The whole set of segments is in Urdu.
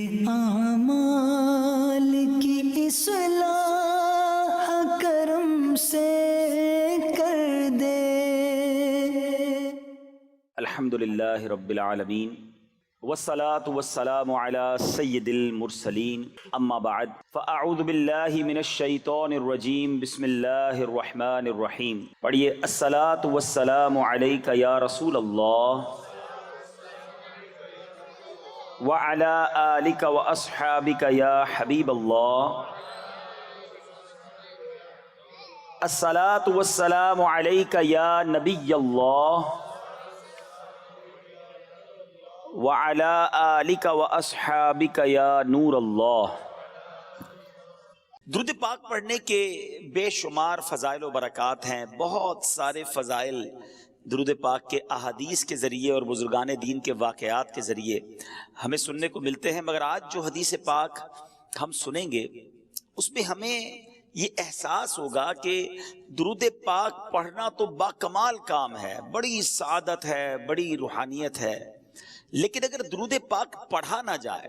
اعمال کی اصلاح کرم سے کر دے۔ الحمدللہ رب العالمین والصلاة والسلام على سید المرسلین اما بعد فاعوذ باللہ من الشیطان الرجیم بسم اللہ الرحمن الرحیم۔ پڑھیے الصلاة والسلام علیک یا رسول اللہ وعلى آلک واصحابک یا حبیب اللہ۔ الصلاة والسلام علیک یا نبی اللہ وعلی آلک واصحابک یا نور اللہ۔ درود پاک پڑھنے کے بے شمار فضائل و برکات ہیں، بہت سارے فضائل درود پاک کے احادیث کے ذریعے اور بزرگان دین کے واقعات کے ذریعے ہمیں سننے کو ملتے ہیں، مگر آج جو حدیث پاک ہم سنیں گے اس میں ہمیں یہ احساس ہوگا کہ درود پاک پڑھنا تو باکمال کام ہے، بڑی سعادت ہے، بڑی روحانیت ہے، لیکن اگر درود پاک پڑھا نہ جائے،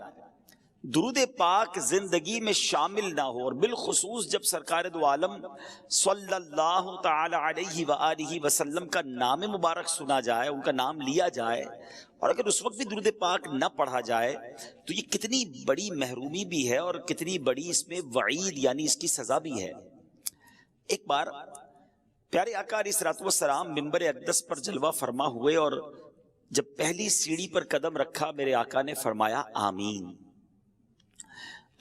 درود پاک زندگی میں شامل نہ ہو، اور بالخصوص جب سرکار دو عالم صلی اللہ تعالی علیہ وآلہ وسلم کا نام مبارک سنا جائے، ان کا نام لیا جائے، اور اگر اس وقت بھی درود پاک نہ پڑھا جائے تو یہ کتنی بڑی محرومی بھی ہے اور کتنی بڑی اس میں وعید یعنی اس کی سزا بھی ہے۔ ایک بار پیارے آقا علیہ الصلوۃ والسلام منبر اقدس پر جلوہ فرما ہوئے، اور جب پہلی سیڑھی پر قدم رکھا میرے آقا نے فرمایا آمین،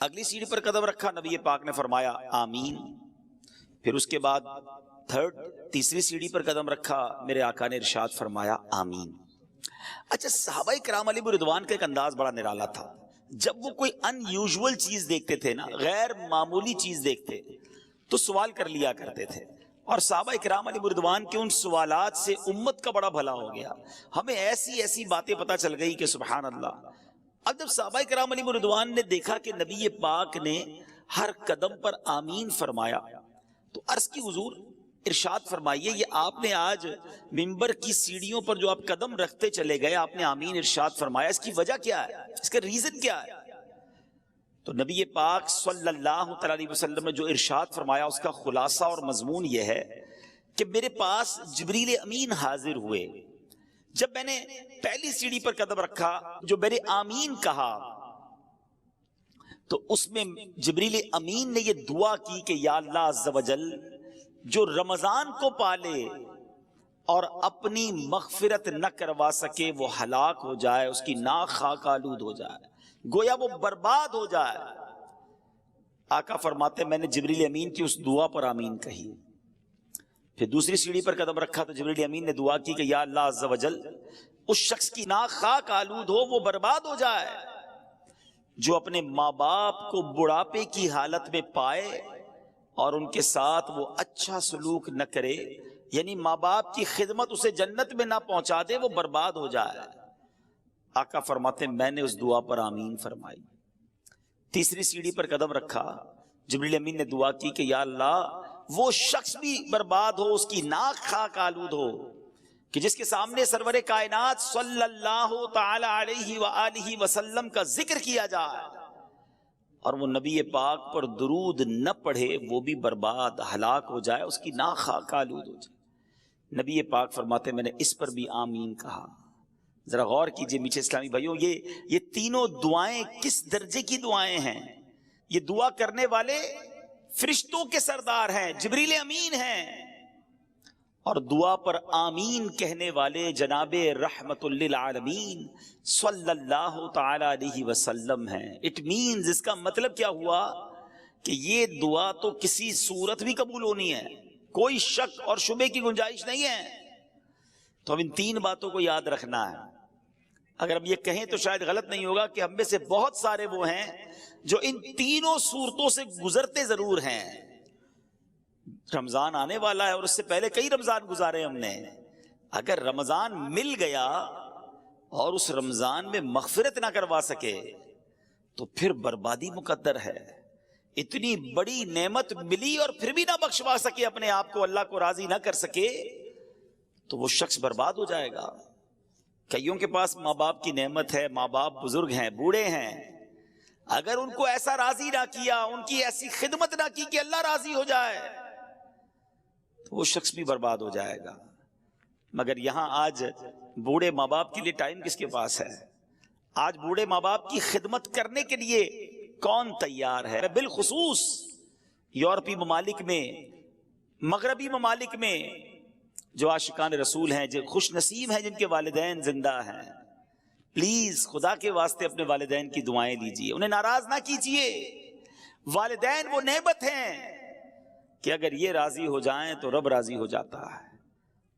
اگلی سیڑھی پر قدم رکھا نبی پاک نے فرمایا آمین، پھر اس کے بعد تیسری سیڑھی پر قدم رکھا میرے آقا نے ارشاد فرمایا آمین۔ اچھا، صحابہ کرام علیہم رضوان کا ایک انداز بڑا نرالا تھا، جب وہ کوئی ان یوزول چیز دیکھتے تھے نا، غیر معمولی چیز دیکھتے تو سوال کر لیا کرتے تھے، اور صحابہ کرام علیہ رضوان کے ان سوالات سے امت کا بڑا بھلا ہو گیا، ہمیں ایسی ایسی باتیں پتہ چل گئی کہ سبحان اللہ۔ اب جب صحابہ کرام علیہ رضوان نے دیکھا کہ نبی پاک نے ہر قدم پر آمین فرمایا تو عرض کی حضور ارشاد فرمائیے، یہ آپ نے آج منبر کی سیڑھیوں پر جو آپ قدم رکھتے چلے گئے، آپ نے آمین ارشاد فرمایا، اس کی وجہ کیا ہے، اس کا ریزن کیا ہے؟ تو نبی پاک صلی اللہ علیہ وسلم نے جو ارشاد فرمایا اس کا خلاصہ اور مضمون یہ ہے کہ میرے پاس جبریل امین حاضر ہوئے، جب میں نے پہلی سیڑھی پر قدم رکھا، جو میں نے آمین کہا تو اس میں جبریل امین نے یہ دعا کی کہ یا اللہ عز و جل، جو رمضان کو پالے اور اپنی مغفرت نہ کروا سکے وہ ہلاک ہو جائے، اس کی ناک خاک آلود ہو جائے، گویا وہ برباد ہو جائے۔ آقا فرماتے میں نے جبریل امین کی اس دعا پر آمین کہی، پھر دوسری سیڑھی پر قدم رکھا تو جبریل امین نے دعا کی کہ یا اللہ عز و جل، اس شخص کی ناک خاک آلود ہو، وہ برباد ہو جائے جو اپنے ماں باپ کو بڑھاپے کی حالت میں پائے اور ان کے ساتھ وہ اچھا سلوک نہ کرے، یعنی ماں باپ کی خدمت اسے جنت میں نہ پہنچا دے، وہ برباد ہو جائے۔ آقا فرماتے میں نے اس دعا پر آمین فرمائی، تیسری سیڑھی پر قدم رکھا، جبریل امین نے دعا کی کہ یا اللہ، وہ شخص بھی برباد ہو، اس کی ناک خاک آلود ہو کہ جس کے سامنے سرور کائنات صلی اللہ تعالی علیہ وآلہ وسلم کا ذکر کیا جائے اور وہ نبی پاک پر درود نہ پڑھے، وہ بھی برباد ہلاک ہو جائے، اس کی ناک خاک آلود ہو جائے۔ نبی پاک فرماتے میں نے اس پر بھی آمین کہا۔ ذرا غور کیجئے میٹھے اسلامی بھائیوں، یہ تینوں دعائیں کس درجے کی دعائیں ہیں؟ یہ دعا کرنے والے فرشتوں کے سردار ہیں، جبریل امین ہیں، اور دعا پر آمین کہنے والے جناب رحمت للعالمین صلی اللہ تعالی علیہ وسلم ہیں۔ اٹ مینز، اس کا مطلب کیا ہوا کہ یہ دعا تو کسی صورت بھی قبول ہونی ہے، کوئی شک اور شبے کی گنجائش نہیں ہے۔ تو ہم ان تین باتوں کو یاد رکھنا ہے۔ اگر ہم یہ کہیں تو شاید غلط نہیں ہوگا کہ ہم میں سے بہت سارے وہ ہیں جو ان تینوں صورتوں سے گزرتے ضرور ہیں۔ رمضان آنے والا ہے اور اس سے پہلے کئی رمضان گزارے ہم نے، اگر رمضان مل گیا اور اس رمضان میں مغفرت نہ کروا سکے تو پھر بربادی مقدر ہے۔ اتنی بڑی نعمت ملی اور پھر بھی نہ بخشوا سکے اپنے آپ کو، اللہ کو راضی نہ کر سکے، تو وہ شخص برباد ہو جائے گا۔ کئیوں کے پاس ماں باپ کی نعمت ہے، ماں باپ بزرگ ہیں، بوڑھے ہیں، اگر ان کو ایسا راضی نہ کیا، ان کی ایسی خدمت نہ کی کہ اللہ راضی ہو جائے، تو وہ شخص بھی برباد ہو جائے گا۔ مگر یہاں آج بوڑھے ماں باپ کے لیے ٹائم کس کے پاس ہے؟ آج بوڑھے ماں باپ کی خدمت کرنے کے لیے کون تیار ہے؟ بالخصوص یورپی ممالک میں، مغربی ممالک میں جو عاشقان رسول ہیں، جو خوش نصیب ہیں جن کے والدین زندہ ہیں، پلیز خدا کے واسطے اپنے والدین کی دعائیں لیجئے، انہیں ناراض نہ کیجئے۔ والدین وہ نعمت ہیں کہ اگر یہ راضی ہو جائیں تو رب راضی ہو جاتا ہے،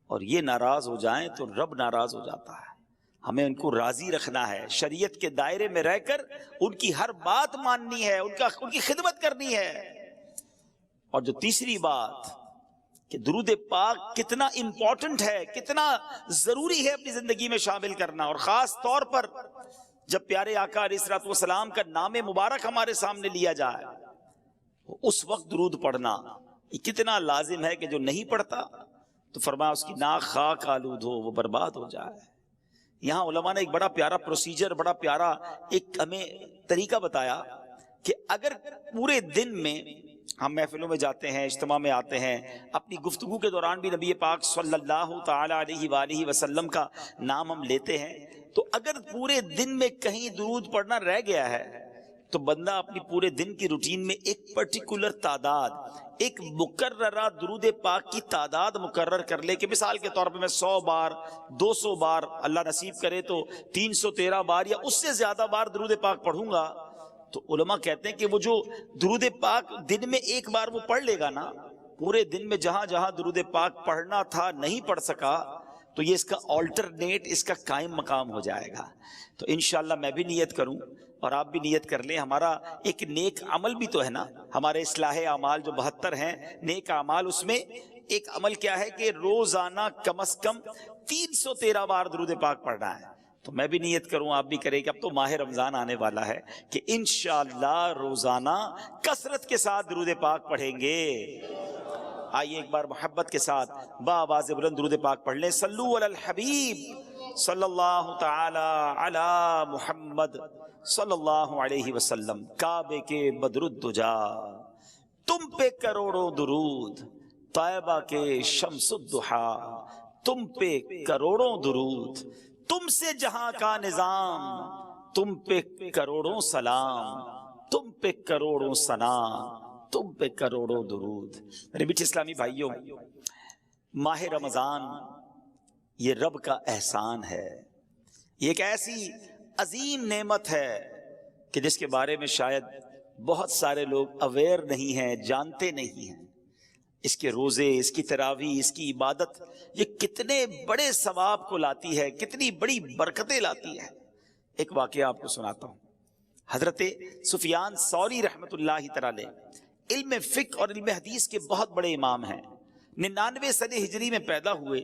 اور یہ ناراض ہو جائیں تو رب ناراض ہو جاتا ہے۔ ہمیں ان کو راضی رکھنا ہے، شریعت کے دائرے میں رہ کر ان کی ہر بات ماننی ہے، ان کی خدمت کرنی ہے۔ اور جو تیسری بات کہ درود پاک کتنا امپورٹنٹ ہے، کتنا ضروری ہے اپنی زندگی میں شامل کرنا، اور خاص طور پر جب پیارے آقا علیہ الصلوۃ والسلام کا نام مبارک ہمارے سامنے لیا جائے، اس وقت درود پڑھنا یہ کتنا لازم ہے کہ جو نہیں پڑھتا تو فرمایا اس کی ناک خاک آلود ہو، وہ برباد ہو جائے۔ یہاں علماء نے ایک بڑا پیارا پروسیجر، بڑا پیارا ایک ہمیں طریقہ بتایا کہ اگر پورے دن میں ہم محفلوں میں جاتے ہیں، اجتماع میں آتے ہیں، اپنی گفتگو کے دوران بھی نبی پاک صلی اللہ تعالی علیہ وآلہ وسلم کا نام ہم لیتے ہیں، تو اگر پورے دن میں کہیں درود پڑھنا رہ گیا ہے تو بندہ اپنی پورے دن کی روٹین میں ایک پرٹیکولر تعداد، ایک مقررہ درود پاک کی تعداد مقرر کر لے کہ مثال کے طور پہ میں 100 بار 200 بار، اللہ نصیب کرے تو 313 بار یا اس سے زیادہ بار درود پاک پڑھوں گا، تو علماء کہتے ہیں کہ وہ جو درود پاک دن میں ایک بار وہ پڑھ لے گا نا، پورے دن میں جہاں جہاں درود پاک پڑھنا تھا نہیں پڑھ سکا، تو یہ اس کا آلٹرنیٹ، اس کا قائم مقام ہو جائے گا۔ تو انشاءاللہ میں بھی نیت کروں اور آپ بھی نیت کر لیں۔ ہمارا ایک نیک عمل بھی تو ہے نا، ہمارے اصلاح اعمال جو 72 ہیں نیک اعمال، اس میں ایک عمل کیا ہے کہ روزانہ کم از کم 313 بار درود پاک پڑھنا ہے۔ تو میں بھی نیت کروں، آپ بھی کریں کہ اب تو ماہ رمضان آنے والا ہے کہ انشاءاللہ روزانہ کثرت کے ساتھ درود پاک پڑھیں گے۔ آئیے ایک بار محبت کے ساتھ بآواز بلند درود پاک پڑھ لیں۔ صلو علی الحبیب صلی اللہ تعالی علی محمد صلی اللہ علیہ وسلم۔ کعبے کے بدر الدجا تم پہ کروڑوں درود، طیبہ کے شمس الضحا تم پہ کروڑوں درود، تم سے جہاں کا نظام تم پہ کروڑوں سلام، تم پہ کروڑوں ثنا، تم پہ کروڑوں درود۔ میرے میٹھے اسلامی بھائیوں، ماہ رمضان یہ رب کا احسان ہے، یہ ایک ایسی عظیم نعمت ہے کہ جس کے بارے میں شاید بہت سارے لوگ اویئر نہیں ہیں، جانتے نہیں ہیں۔ اس کے روزے، اس کی تراویح، اس کی عبادت یہ کتنے بڑے ثواب کو لاتی ہے، کتنی بڑی برکتیں لاتی ہے۔ ایک واقعہ آپ کو سناتا ہوں۔ حضرت سفیان ثوری رحمۃ اللہ تعالی علم فقہ اور علم حدیث کے بہت بڑے امام ہیں، 99 صدی ہجری میں پیدا ہوئے،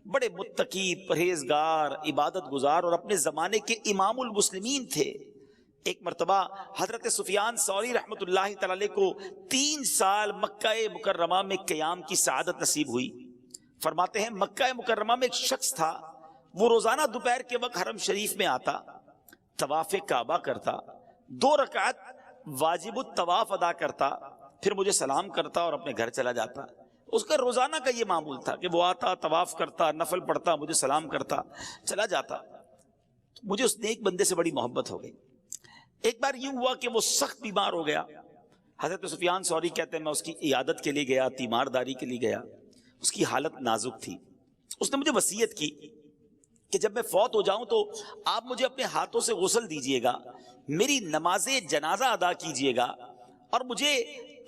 بڑے متقی، پرہیزگار، عبادت گزار اور اپنے زمانے کے امام المسلمین تھے۔ ایک مرتبہ حضرت سفیان ثوری رحمۃ اللہ تعالی کو 3 سال مکہ مکرمہ میں قیام کی سعادت نصیب ہوئی۔ فرماتے ہیں مکہ مکرمہ میں ایک شخص تھا، وہ روزانہ دوپہر کے وقت حرم شریف میں آتا، طواف کعبہ کرتا، 2 رکعت واجب الطواف ادا کرتا، پھر مجھے سلام کرتا اور اپنے گھر چلا جاتا۔ اس کا روزانہ کا یہ معمول تھا کہ وہ آتا، طواف کرتا، نفل پڑھتا، مجھے سلام کرتا، چلا جاتا۔ مجھے اس نیک بندے سے بڑی محبت ہو گئی۔ ایک بار یوں ہوا کہ وہ سخت بیمار ہو گیا۔ حضرت سفیان ثوری کہتے ہیں میں اس کی عیادت کے لیے گیا، تیمارداری کے لیے گیا، اس کی حالت نازک تھی۔ اس نے مجھے وصیت کی کہ جب میں فوت ہو جاؤں تو آپ مجھے اپنے ہاتھوں سے غسل دیجئے گا، میری نماز جنازہ ادا کیجئے گا اور مجھے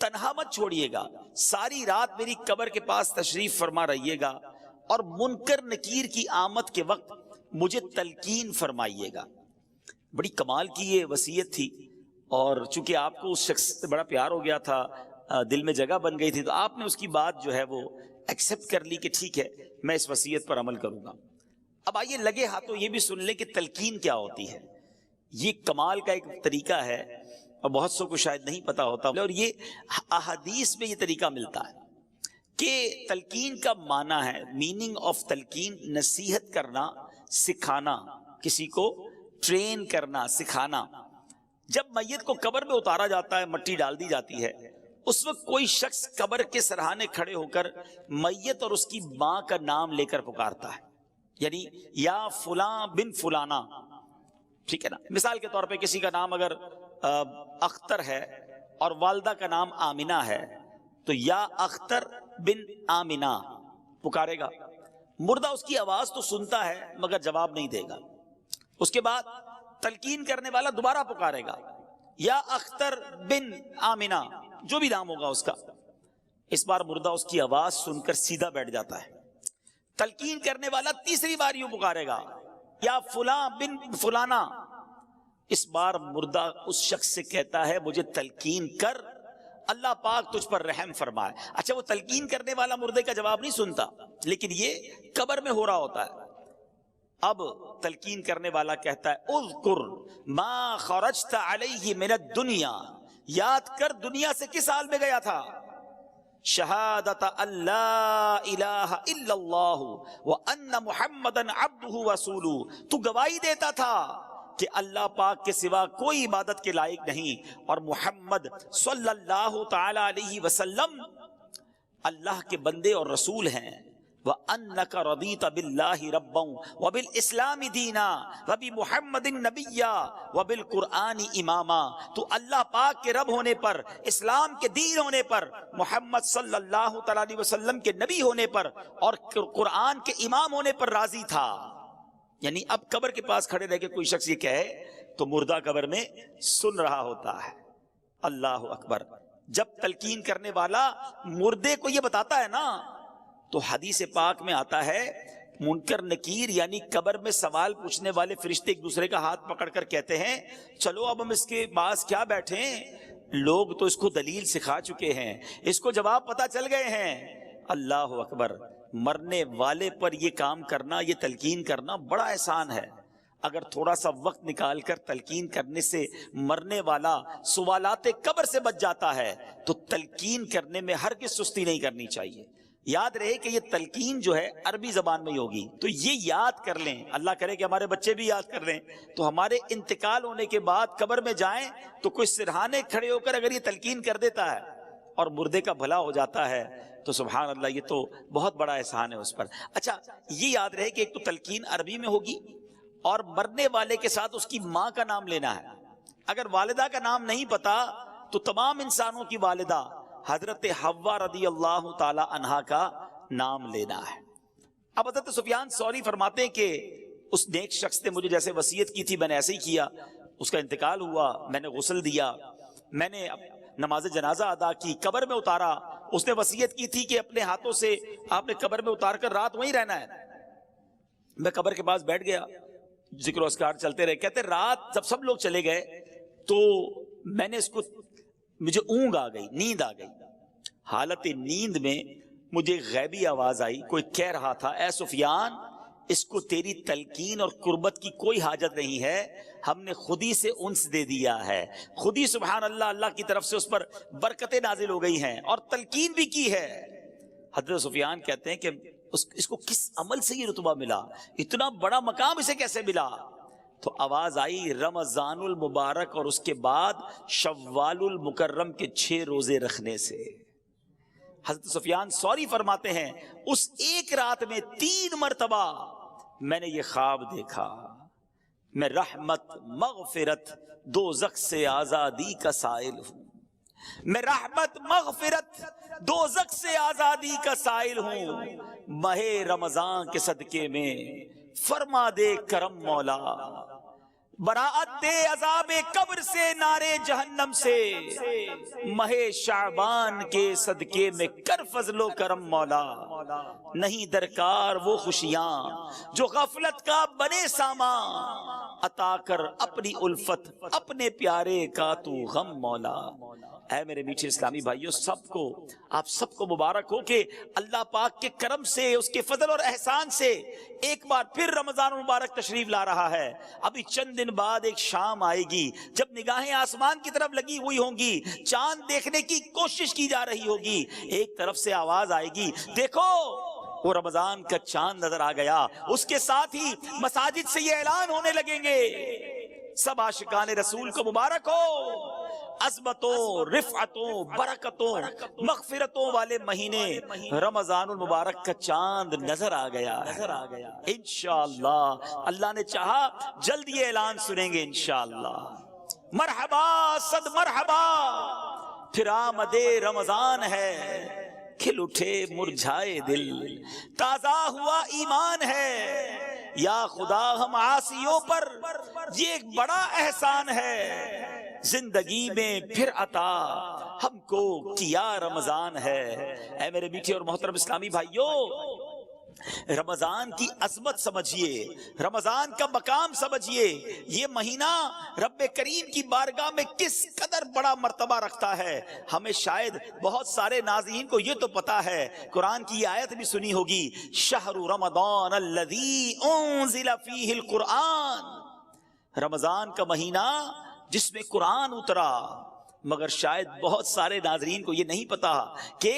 تنہا مت چھوڑیے گا، ساری رات میری قبر کے پاس تشریف فرما رہیے گا اور منکر نکیر کی آمد کے وقت مجھے تلقین فرمائیے گا۔ بڑی کمال کی یہ وصیت تھی، اور چونکہ آپ کو اس شخص سے بڑا پیار ہو گیا تھا، دل میں جگہ بن گئی تھی، تو آپ نے اس کی بات جو ہے وہ ایکسپٹ کر لی کہ ٹھیک ہے میں اس وصیت پر عمل کروں گا۔ اب آئیے لگے ہاتھوں یہ بھی سن لیں کہ تلقین کیا ہوتی ہے۔ یہ کمال کا ایک طریقہ ہے اور بہت سو کو شاید نہیں پتا ہوتا، اور یہ احادیث میں یہ طریقہ ملتا ہے کہ تلقین کا معنی ہے، میننگ آف تلقین نصیحت کرنا، سکھانا، کسی کو ٹرین کرنا، سکھانا۔ جب میت کو قبر میں اتارا جاتا ہے، مٹی ڈال دی جاتی ہے، اس وقت کوئی شخص قبر کے سرہانے کھڑے ہو کر میت اور اس کی ماں کا نام لے کر پکارتا ہے، یعنی یا فلاں بن فلانا، ٹھیک ہے نا. مثال کے طور پہ کسی کا نام اگر اختر ہے اور والدہ کا نام آمنہ ہے تو یا اختر بن آمنہ پکارے گا. مردہ اس کی آواز تو سنتا ہے مگر جواب نہیں دے گا. اس کے بعد تلقین کرنے والا دوبارہ پکارے گا، یا اختر بن آمنہ، جو بھی نام ہوگا اس کا. اس بار مردہ اس کی آواز سن کر سیدھا بیٹھ جاتا ہے. تلقین کرنے والا تیسری بار یوں پکارے گا، یا فلاں بن فلانا. اس بار مردہ اس شخص سے کہتا ہے مجھے تلقین کر، اللہ پاک تجھ پر رحم فرمائے. اچھا، وہ تلقین کرنے والا مردے کا جواب نہیں سنتا، لیکن یہ قبر میں ہو رہا ہوتا ہے. اب تلقین کرنے والا کہتا ہے اذکر ما خرجت علیہ من الدنیا، یاد کر دنیا سے کس حال میں گیا تھا. شہادت اللہ الہ الا اللہ وان محمدا عبدہ ورسولہ، تو گواہی دیتا تھا کہ اللہ پاک کے سوا کوئی عبادت کے لائق نہیں اور محمد صلی اللہ تعالی علیہ وسلم اللہ کے بندے اور رسول ہیں. وَأَنَّكَ رَضِيتَ بِاللَّهِ رَبًّا وَبِالْإِسْلَامِ دِينًا وَبِمُحَمَّدٍ نَبِيًّا وَبِالْقُرْآنِ إِمَامًا. تو اللہ پاک کے رب ہونے پر، اسلام کے دین ہونے پر، محمد صلی اللہ تعالی علیہ وسلم کے نبی ہونے پر اور قرآن کے امام ہونے پر راضی تھا. یعنی اب قبر کے پاس کھڑے رہ کے کوئی شخص یہ کہے تو مردہ قبر میں سن رہا ہوتا ہے. اللہ اکبر. جب تلقین کرنے والا مردے کو یہ بتاتا ہے نا تو حدیث پاک میں آتا ہے منکر نکیر یعنی قبر میں سوال پوچھنے والے فرشتے ایک دوسرے کا ہاتھ پکڑ کر کہتے ہیں چلو اب ہم اس کے پاس کیا بیٹھیں، لوگ تو اس کو دلیل سکھا چکے ہیں، اس کو جواب پتا چل گئے ہیں. اللہ اکبر. مرنے والے پر یہ کام کرنا، یہ تلقین کرنا بڑا احسان ہے. اگر تھوڑا سا وقت نکال کر تلقین کرنے سے مرنے والا سوالات قبر سے بچ جاتا ہے تو تلقین کرنے میں ہرگز سستی نہیں کرنی چاہیے. یاد رہے کہ یہ تلقین جو ہے عربی زبان میں ہی ہوگی، تو یہ یاد کر لیں. اللہ کرے کہ ہمارے بچے بھی یاد کر لیں تو ہمارے انتقال ہونے کے بعد قبر میں جائیں تو کوئی سرہانے کھڑے ہو کر اگر یہ تلقین کر دیتا ہے اور مردے کا بھلا ہو جاتا ہے تو سبحان اللہ، یہ تو بہت بڑا احسان ہے اس پر. اچھا، یہ یاد رہے کہ ایک تو تلقین عربی میں ہوگی اور مرنے والے کے ساتھ اس کی ماں کا نام لینا ہے. اگر والدہ کا نام نہیں پتا تو تمام انسانوں کی والدہ حضرت حوا رضی اللہ تعالی عنہا کا نام لینا ہے. اب حضرت سفیان ثوری فرماتے ہیں کہ اس نیک شخص نے مجھے جیسے وصیت کی تھی میں نے ایسے ہی کیا. اس کا انتقال ہوا، میں نے غسل دیا، میں نے نماز جنازہ ادا کی، قبر میں اتارا. اس نے وصیت کی تھی کہ اپنے ہاتھوں سے آپ نے قبر میں اتار کر رات وہیں رہنا ہے. میں قبر کے پاس بیٹھ گیا، ذکر و اذکار چلتے رہے. کہتے رات جب سب لوگ چلے گئے تو میں نے اس کو، مجھے اونگ آ گئی، نیند آ گئی. حالت نیند میں مجھے غیبی آواز آئی، کوئی کہہ رہا تھا اے سفیان، اس کو تیری تلقین اور قربت کی کوئی حاجت نہیں ہے، ہم نے خود ہی سے انس دے دیا ہے، خود ہی سبحان اللہ اللہ کی طرف سے اس پر برکتیں نازل ہو گئی ہیں اور تلقین بھی کی ہے. حضرت سفیان کہتے ہیں کہ اس کو کس عمل سے یہ رتبہ ملا، اتنا بڑا مقام اسے کیسے ملا؟ تو آواز آئی رمضان المبارک اور اس کے بعد شوال المکرم کے 6 روزے رکھنے سے. حضرت سفیان ثوری فرماتے ہیں اس ایک رات میں 3 مرتبہ میں نے یہ خواب دیکھا، میں رحمت مغفرت دوزخ سے آزادی کا سائل ہوں، میں رحمت مغفرت دوزخ سے آزادی کا سائل ہوں، ماہ رمضان کے صدقے میں فرما دے کرم مولا، براعت دے عذاب قبر سے، نارے جہنم سے، ماہ شعبان کے صدقے میں کر فضل و کرم مولا. نہیں درکار وہ خوشیاں جو غفلت کا بنے ساما، عطا کر اپنی الفت اپنے پیارے کا تو غم مولا. اے میرے میٹھے اسلامی بھائیوں، سب کو، آپ سب کو مبارک ہو کہ اللہ پاک کے کرم سے، اس کے فضل اور احسان سے ایک بار پھر رمضان مبارک تشریف لا رہا ہے. ابھی چند دن بعد ایک شام آئے گی جب نگاہیں آسمان کی طرف لگی ہوئی ہوں گی، چاند دیکھنے کی کوشش کی جا رہی ہوگی، ایک طرف سے آواز آئے گی دیکھو وہ رمضان کا چاند نظر آ گیا. اس کے ساتھ ہی مساجد سے یہ اعلان ہونے لگیں گے سب عاشقان رسول کو مبارک ہو، عظمتوں، رفعتوں، برکتوں، مغفرتوں والے مہینے رمضان المبارک کا چاند نظر آ گیا انشاءاللہ اللہ نے چاہا جلد یہ اعلان سنیں گے انشاءاللہ۔ مرحبا صد مرحبا، پھر آمد رمضان ہے، کھل اٹھے مرجھائے دل، تازہ ہوا ایمان ہے، یا خدا ہم عاصیوں پر یہ ایک بڑا احسان ہے، زندگی میں پھر عطا ہم کو کیا رمضان ہے۔ اے میرے میٹھے اور محترم اسلامی بھائیوں، رمضان کی عظمت سمجھیے، رمضان کا مقام سمجھیے، یہ مہینہ رب کریم کی بارگاہ میں کس قدر بڑا مرتبہ رکھتا ہے۔ ہمیں شاید بہت سارے ناظرین کو یہ تو پتا ہے، قرآن کی یہ آیت بھی سنی ہوگی، شہر رمضان الذی انزل فیہ القرآن، رمضان کا مہینہ جس میں قرآن اترا۔ مگر شاید بہت سارے ناظرین کو یہ نہیں پتا کہ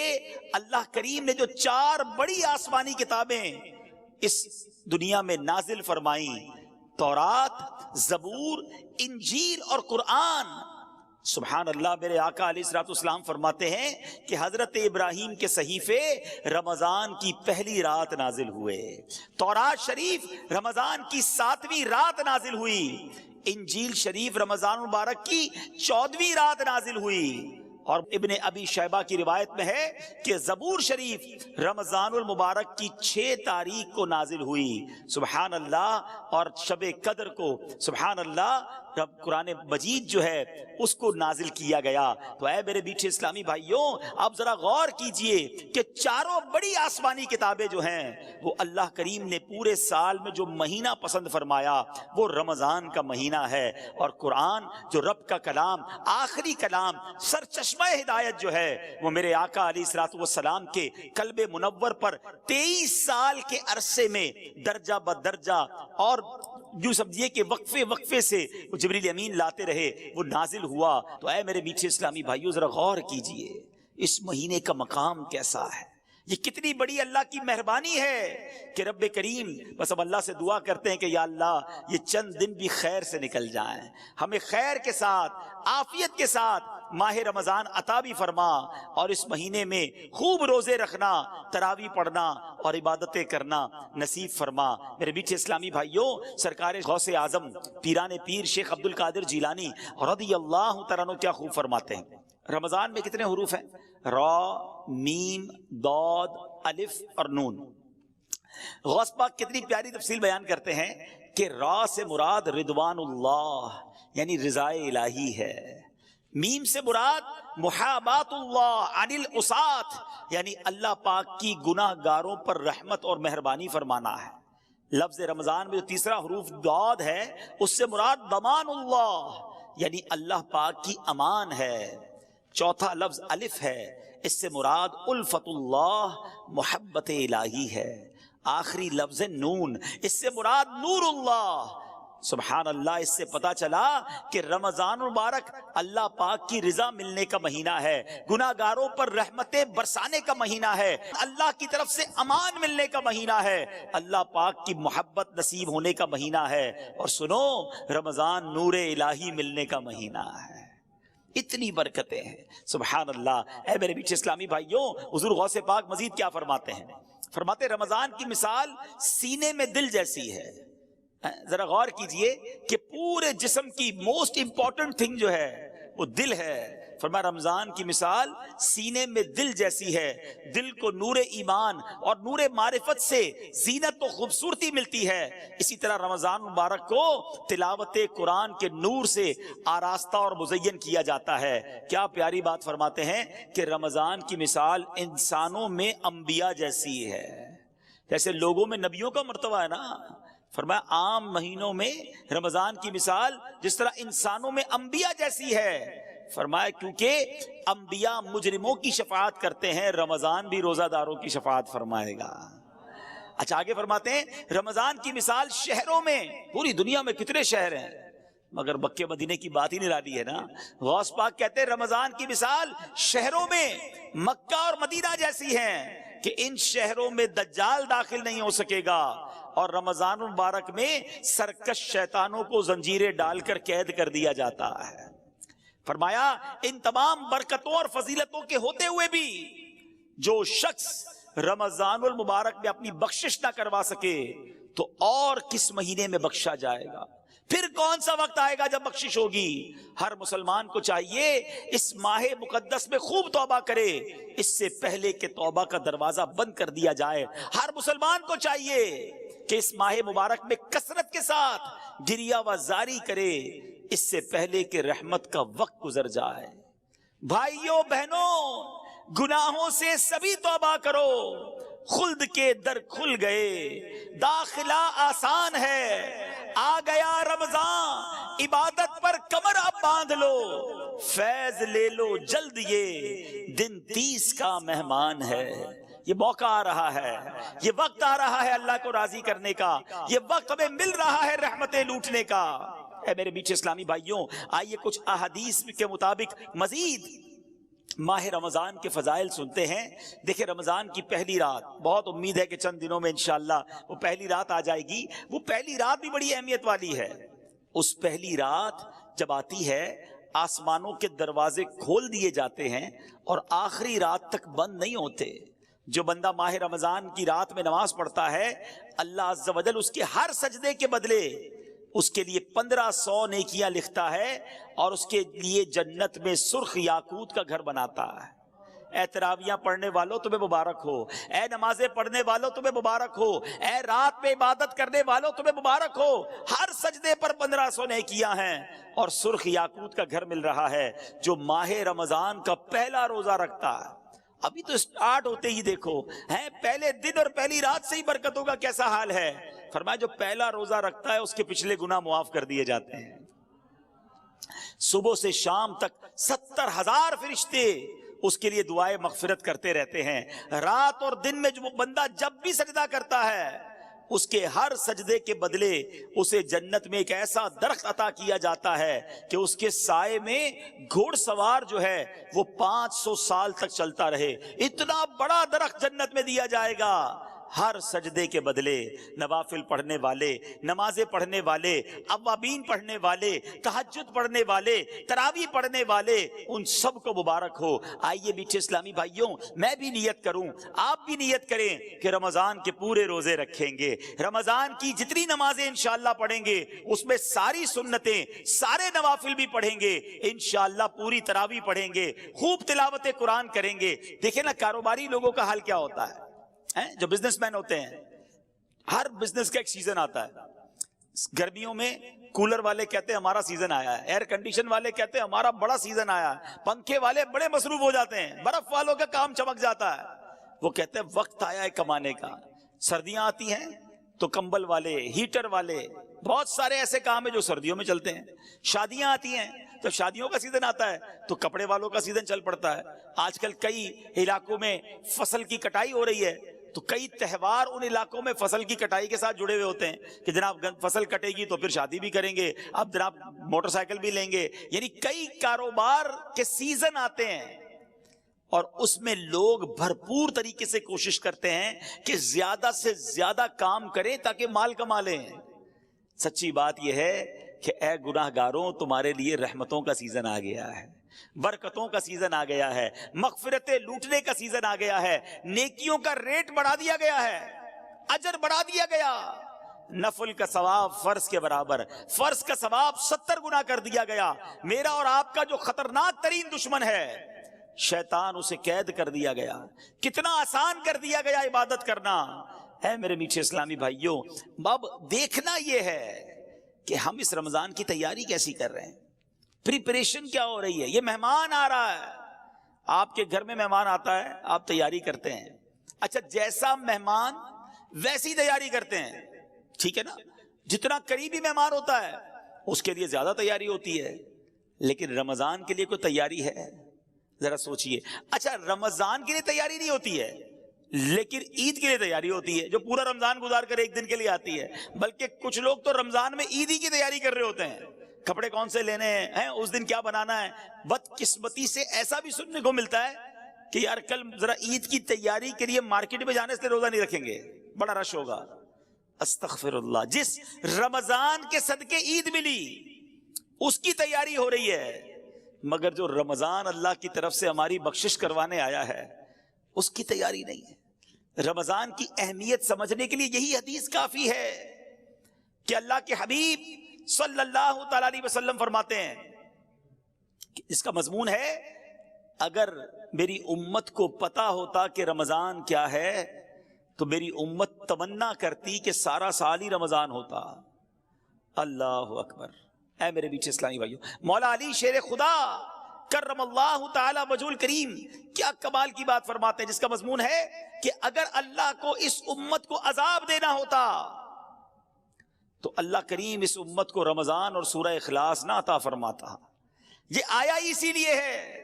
اللہ کریم نے جو 4 بڑی آسمانی کتابیں اس دنیا میں نازل فرمائیں، تورات، زبور، انجیل اور قرآن، سبحان اللہ، میرے آقا علیہ الصلوۃ والسلام فرماتے ہیں کہ حضرت ابراہیم کے صحیفے رمضان کی پہلی رات نازل ہوئے، تورات شریف رمضان کی 7ویں رات نازل ہوئی، انجیل شریف رمضان مبارک کی 14ویں رات نازل ہوئی، اور ابن ابی شیبہ کی روایت میں ہے کہ زبور شریف رمضان المبارک کی 6 تاریخ کو نازل ہوئی، سبحان اللہ، اور شب قدر کو سبحان اللہ رب قرآن مجید جو ہے اس کو نازل کیا گیا۔ تو اے میرے میٹھے اسلامی بھائیوں، آپ ذرا غور کیجئے کہ 4 بڑی آسمانی کتابیں جو ہیں وہ اللہ کریم نے پورے سال میں جو مہینہ پسند فرمایا وہ رمضان کا مہینہ ہے، اور قرآن جو رب کا کلام، آخری کلام، سرچشمہ ہدایت جو ہے وہ میرے آقا علیہ الصلوۃ والسلام کے قلب منور پر 23 سال کے عرصے میں درجہ بدرجہ اور جو سمجھیے کہ وقفے سے وہ جبریل امین لاتے رہے، وہ نازل ہوا۔ تو اے میرے میٹھے اسلامی بھائیوں، ذرا غور کیجئے اس مہینے کا مقام کیسا ہے، یہ کتنی بڑی اللہ کی مہربانی ہے کہ رب کریم، بس اب اللہ سے دعا کرتے ہیں کہ یا اللہ یہ چند دن بھی خیر سے نکل جائیں، ہمیں خیر کے ساتھ، عافیت کے ساتھ ماہ رمضان عطا بھی فرما، اور اس مہینے میں خوب روزے رکھنا، تراویح پڑھنا اور عبادتیں کرنا نصیب فرما۔ میرے میٹھے اسلامی بھائیوں، سرکار غوث اعظم پیران پیر شیخ عبد القادر جیلانی رضی اللہ تعالیٰ عنہ کیا خوب فرماتے ہیں۔ رمضان میں کتنے حروف ہیں؟ را، میم، ضاد، الف اور نون۔ غوث پاک کتنی پیاری تفصیل بیان کرتے ہیں کہ را سے مراد رضوان اللہ یعنی رضا الہی ہے، میم سے مراد محابات اللہ عن العصاة یعنی اللہ پاک کی گناہ گاروں پر رحمت اور مہربانی فرمانا ہے۔ لفظ رمضان میں جو تیسرا حروف ضاد ہے اس سے مراد ضمان اللہ یعنی اللہ پاک کی امان ہے۔ چوتھا لفظ الف ہے، اس سے مراد الفت اللہ محبت الہی ہے۔ آخری لفظ نون، اس سے مراد نور اللہ۔ سبحان اللہ، اس سے پتا چلا کہ رمضان مبارک اللہ پاک کی رضا ملنے کا مہینہ ہے، گناہ گاروں پر رحمتیں برسانے کا مہینہ ہے، اللہ کی طرف سے امان ملنے کا مہینہ ہے، اللہ پاک کی محبت نصیب ہونے کا مہینہ ہے، اور سنو رمضان نور الہی ملنے کا مہینہ ہے۔ اتنی برکتیں ہیں، سبحان اللہ۔ اے میرے میٹھے اسلامی بھائیوں، حضور غوث پاک مزید کیا فرماتے ہیں؟ فرماتے رمضان کی مثال سینے میں دل جیسی ہے۔ ذرا غور کیجئے کہ پورے جسم کی موسٹ امپورٹنٹ تھنگ جو ہے وہ دل ہے۔ فرمایا رمضان کی مثال سینے میں دل جیسی ہے، دل کو نور ایمان اور نور معرفت سے زینت و خوبصورتی ملتی ہے، اسی طرح رمضان مبارک کو تلاوت قرآن کے نور سے آراستہ اور مزین کیا جاتا ہے۔ کیا پیاری بات فرماتے ہیں کہ رمضان کی مثال انسانوں میں انبیاء جیسی ہے، جیسے لوگوں میں نبیوں کا مرتبہ ہے نا۔ فرمایا عام مہینوں میں رمضان کی مثال جس طرح انسانوں میں انبیاء جیسی ہے۔ فرمایا کیونکہ انبیاء مجرموں کی شفاعت کرتے ہیں، رمضان بھی روزہ داروں کی شفاعت فرمائے گا۔ اچھا آگے فرماتے ہیں رمضان کی مثال شہروں میں، پوری دنیا میں کتنے شہر ہیں مگر مکہ مدینے کی بات ہی نہیں ڈالی ہے نا۔ غوث پاک کہتے ہیں رمضان کی مثال شہروں میں مکہ اور مدینہ جیسی ہیں کہ ان شہروں میں دجال داخل نہیں ہو سکے گا، اور رمضان مبارک میں سرکش شیطانوں کو زنجیریں ڈال کر قید کر دیا جاتا ہے۔ فرمایا ان تمام برکتوں اور فضیلتوں کے ہوتے ہوئے بھی جو شخص رمضان المبارک میں اپنی بخشش نہ کروا سکے تو اور کس مہینے میں بخشا جائے گا؟ پھر کون سا وقت آئے گا جب بخشش ہوگی؟ ہر مسلمان کو چاہیے اس ماہ مقدس میں خوب توبہ کرے، اس سے پہلے کہ توبہ کا دروازہ بند کر دیا جائے۔ ہر مسلمان کو چاہیے کہ اس ماہ مبارک میں کثرت کے ساتھ گریہ و زاری کرے، اس سے پہلے کہ رحمت کا وقت گزر جائے۔ بھائیوں بہنوں، گناہوں سے سبھی توبہ کرو، خلد کے در کھل گئے، داخلہ آسان ہے، آ گیا رمضان، عبادت پر کمر اب باندھ لو، فیض لے لو جلد، یہ دن 30 کا مہمان ہے۔ یہ موقع آ رہا ہے، یہ وقت آ رہا ہے اللہ کو راضی کرنے کا، یہ وقت ہمیں مل رہا ہے رحمتیں لوٹنے کا۔ اے میرے میٹھے اسلامی بھائیوں، آئیے کچھ احادیث کے مطابق مزید ماہ رمضان کے فضائل سنتے ہیں۔ دیکھیں رمضان کی پہلی رات، بہت امید ہے کہ چند دنوں میں انشاءاللہ وہ پہلی رات آ جائے گی۔ وہ پہلی رات بھی بڑی اہمیت والی ہے۔ اس پہلی رات جب آتی ہے، آسمانوں کے دروازے کھول دیے جاتے ہیں اور آخری رات تک بند نہیں ہوتے۔ جو بندہ ماہ رمضان کی رات میں نماز پڑھتا ہے، اللہ عز و جل اس کے ہر سجدے کے بدلے اس کے لیے 1500 نیکیاں لکھتا ہے، اور اس کے لیے جنت میں سرخ یاقوت کا گھر بناتا ہے۔ اے تراویحاں پڑھنے والوں تمہیں مبارک ہو، اے نمازیں پڑھنے والوں تمہیں مبارک ہو، اے رات میں عبادت کرنے والوں تمہیں مبارک ہو۔ ہر سجدے پر 1500 نیکیاں ہیں اور سرخ یاقوت کا گھر مل رہا ہے۔ جو ماہ رمضان کا پہلا روزہ رکھتا ہے، ابھی تو سٹارٹ ہوتے ہی دیکھو ہیں، پہلے دن اور پہلی رات سے ہی برکتوں کا کیسا حال ہے۔ فرمایا جو پہلا روزہ رکھتا ہے اس کے پچھلے گناہ معاف کر دیے جاتے ہیں۔ صبح سے شام تک 70,000 فرشتے اس کے لیے دعائیں مغفرت کرتے رہتے ہیں۔ رات اور دن میں جو بندہ جب بھی سجدہ کرتا ہے، اس کے ہر سجدے کے بدلے اسے جنت میں ایک ایسا درخت عطا کیا جاتا ہے کہ اس کے سائے میں گھوڑ سوار جو ہے وہ 500 سال تک چلتا رہے۔ اتنا بڑا درخت جنت میں دیا جائے گا۔ ہر سجدے کے بدلے نوافل پڑھنے والے، نمازیں پڑھنے والے، اوابین پڑھنے والے، تہجد پڑھنے والے، تراویح پڑھنے والے، ان سب کو مبارک ہو۔ آئیے میٹھے اسلامی بھائیوں، میں بھی نیت کروں، آپ بھی نیت کریں کہ رمضان کے پورے روزے رکھیں گے، رمضان کی جتنی نمازیں انشاءاللہ پڑھیں گے اس میں ساری سنتیں، سارے نوافل بھی پڑھیں گے، انشاءاللہ پوری تراویح پڑھیں گے، خوب تلاوت قرآن کریں گے۔ دیکھیں نا کاروباری لوگوں کا حال کیا ہوتا ہے، جو بزنس مین ہوتے ہیں، ہر بزنس کا ایک سیزن آتا ہے۔ گرمیوں میں کولر والے کہتے ہیں ہمارا سیزن آیا ہے، ایئر کنڈیشن والے کہتے ہیں ہمارا بڑا سیزن آیا ہے، پنکھے والے بڑے مصروف ہو جاتے ہیں، برف والوں کا کام چمک جاتا ہے، وہ کہتے ہیں وقت آیا ہے کمانے کا۔ سردیاں آتی ہیں تو کمبل والے، ہیٹر والے، بہت سارے ایسے کام ہیں جو سردیوں میں چلتے ہیں۔ شادیاں آتی ہیں تو شادیوں کا سیزن آتا ہے تو کپڑے والوں کا سیزن چل پڑتا ہے۔ آج کل کئی علاقوں میں فصل کی کٹائی ہو رہی ہے تو کئی تہوار ان علاقوں میں فصل کی کٹائی کے ساتھ جڑے ہوئے ہوتے ہیں کہ جناب فصل کٹے گی تو پھر شادی بھی کریں گے، اب جناب موٹر سائیکل بھی لیں گے۔ یعنی کئی کاروبار کے سیزن آتے ہیں اور اس میں لوگ بھرپور طریقے سے کوشش کرتے ہیں کہ زیادہ سے زیادہ کام کریں تاکہ مال کما لیں۔ سچی بات یہ ہے کہ اے گناہگاروں، تمہارے لیے رحمتوں کا سیزن آ گیا ہے، برکتوں کا سیزن آ گیا ہے، مغفرتیں لوٹنے کا سیزن آ گیا ہے، نیکیوں کا ریٹ بڑھا دیا گیا ہے، اجر بڑھا دیا گیا۔ نفل کا ثواب فرض کے برابر، فرض کا ثواب 70 گنا کر دیا گیا۔ میرا اور آپ کا جو خطرناک ترین دشمن ہے شیطان، اسے قید کر دیا گیا۔ کتنا آسان کر دیا گیا عبادت کرنا۔ ہے میرے میٹھے اسلامی بھائیوں، اب دیکھنا یہ ہے کہ ہم اس رمضان کی تیاری کیسی کر رہے ہیں، پریپریشن کیا ہو رہی ہے۔ یہ مہمان آ رہا ہے، آپ کے گھر میں مہمان آتا ہے، آپ تیاری کرتے ہیں۔ اچھا، جیسا مہمان ویسی تیاری کرتے ہیں، ٹھیک ہے نا۔ جتنا قریبی مہمان ہوتا ہے اس کے لیے زیادہ تیاری ہوتی ہے، لیکن رمضان کے لیے کوئی تیاری ہے؟ ذرا سوچئے۔ اچھا، رمضان کے لیے تیاری نہیں ہوتی ہے لیکن عید کے لیے تیاری ہوتی ہے، جو پورا رمضان گزار کر ایک دن کے لیے آتی ہے۔ بلکہ کچھ لوگ تو رمضان میں عید ہی کی تیاری کر رہے ہوتے ہیں، کپڑے کون سے لینے ہیں، اس دن کیا بنانا ہے۔ بدقسمتی سے ایسا بھی سننے کو ملتا ہے کہ یار کل ذرا عید کی تیاری کے لیے مارکیٹ میں جانے سے روزہ نہیں رکھیں گے، بڑا رش ہوگا. استغفر اللہ. جس رمضان کے صدقے عید ملی اس کی تیاری ہو رہی ہے، مگر جو رمضان اللہ کی طرف سے ہماری بخشش کروانے آیا ہے اس کی تیاری نہیں ہے. رمضان کی اہمیت سمجھنے کے لیے یہی حدیث کافی ہے کہ اللہ کے حبیب صلی اللہ تعالی علیہ وسلم فرماتے ہیں کہ اس کا مضمون ہے، اگر میری امت کو پتا ہوتا کہ رمضان کیا ہے تو میری امت تمنا کرتی کہ سارا سال ہی رمضان ہوتا. اللہ اکبر. اے میرے بیچ اسلامی بھائیو، مولا علی شیر خدا کرم اللہ تعالی وجہ کریم کیا کمال کی بات فرماتے ہیں، جس کا مضمون ہے کہ اگر اللہ کو اس امت کو عذاب دینا ہوتا تو اللہ کریم اس امت کو رمضان اور سورہ اخلاص نہ عطا فرماتا. یہ آیا اسی لیے ہے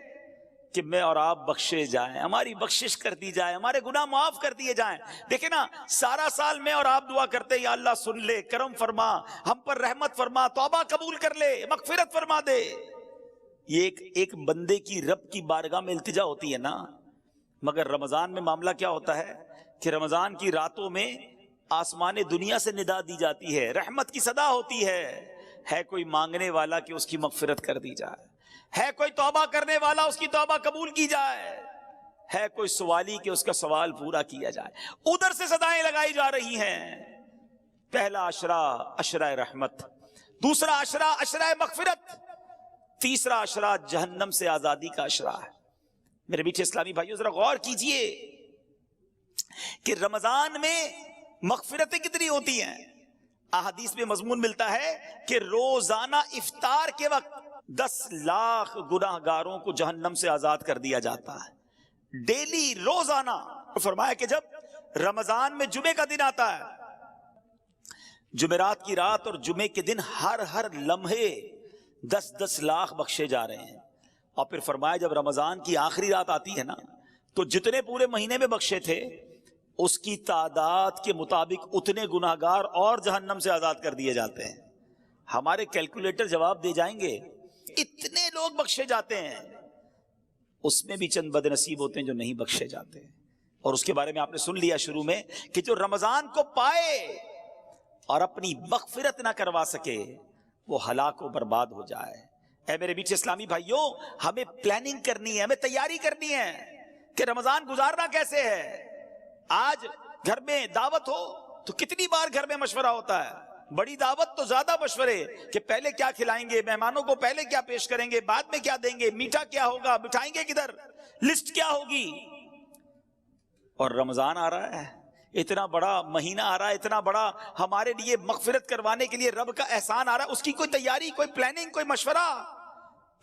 کہ میں اور آپ بخشے جائیں، ہماری بخشش کر دی جائے، ہمارے گناہ معاف کر دیے جائیں. دیکھیں نا، سارا سال میں اور آپ دعا کرتے ہیں یا اللہ سن لے، کرم فرما، ہم پر رحمت فرما، توبہ قبول کر لے، مغفرت فرما دے. یہ ایک بندے کی رب کی بارگاہ میں التجا ہوتی ہے نا. مگر رمضان میں معاملہ کیا ہوتا ہے کہ رمضان کی راتوں میں آسمان دنیا سے ندا دی جاتی ہے، رحمت کی صدا ہوتی ہے کوئی مانگنے والا کہ اس کی مغفرت کر دی جائے، ہے کوئی توبہ کرنے والا اس کی توبہ قبول کی جائے، ہے کوئی سوالی کہ اس کا سوال پورا کیا جائے. ادھر سے صدائیں لگائی جا رہی ہیں. پہلا عشرہ عشرہ رحمت، دوسرا عشرہ عشرہ مغفرت، تیسرا عشرہ جہنم سے آزادی کا عشرہ ہے. میرے میٹھے اسلامی بھائیو ذرا غور کیجئے کہ رمضان میں مغفرتیں کتنی ہوتی ہیں. احادیث میں مضمون ملتا ہے کہ روزانہ افطار کے وقت 10 لاکھ گناہ گاروں کو جہنم سے آزاد کر دیا جاتا ہے، ڈیلی، روزانہ. فرمایا کہ جب رمضان میں جمعے کا دن آتا ہے، جمعرات کی رات اور جمعے کے دن ہر لمحے 10 لاکھ بخشے جا رہے ہیں. اور پھر فرمایا جب رمضان کی آخری رات آتی ہے نا تو جتنے پورے مہینے میں بخشے تھے اس کی تعداد کے مطابق اتنے گناہگار اور جہنم سے آزاد کر دیے جاتے ہیں. ہمارے کیلکولیٹر جواب دے جائیں گے، اتنے لوگ بخشے جاتے ہیں. اس میں بھی چند بد نصیب ہوتے ہیں جو نہیں بخشے جاتے. اور اس کے بارے میں آپ نے سن لیا شروع میں کہ جو رمضان کو پائے اور اپنی مغفرت نہ کروا سکے وہ ہلاک و برباد ہو جائے. اے میرے بیچ اسلامی بھائیوں، ہمیں پلاننگ کرنی ہے، ہمیں تیاری کرنی ہے کہ رمضان گزارنا کیسے ہے. آج گھر میں دعوت ہو تو کتنی بار گھر میں مشورہ ہوتا ہے، بڑی دعوت تو زیادہ مشورے کہ پہلے کیا کھلائیں گے، مہمانوں کو پہلے کیا پیش کریں گے، بعد میں کیا دیں گے، میٹھا کیا ہوگا، بٹھائیں گے کدھر، لسٹ کیا ہوگی. اور رمضان آ رہا ہے، اتنا بڑا مہینہ آ رہا ہے، اتنا بڑا ہمارے لیے مغفرت کروانے کے لیے رب کا احسان آ رہا ہے. اس کی کوئی تیاری، کوئی پلاننگ، کوئی مشورہ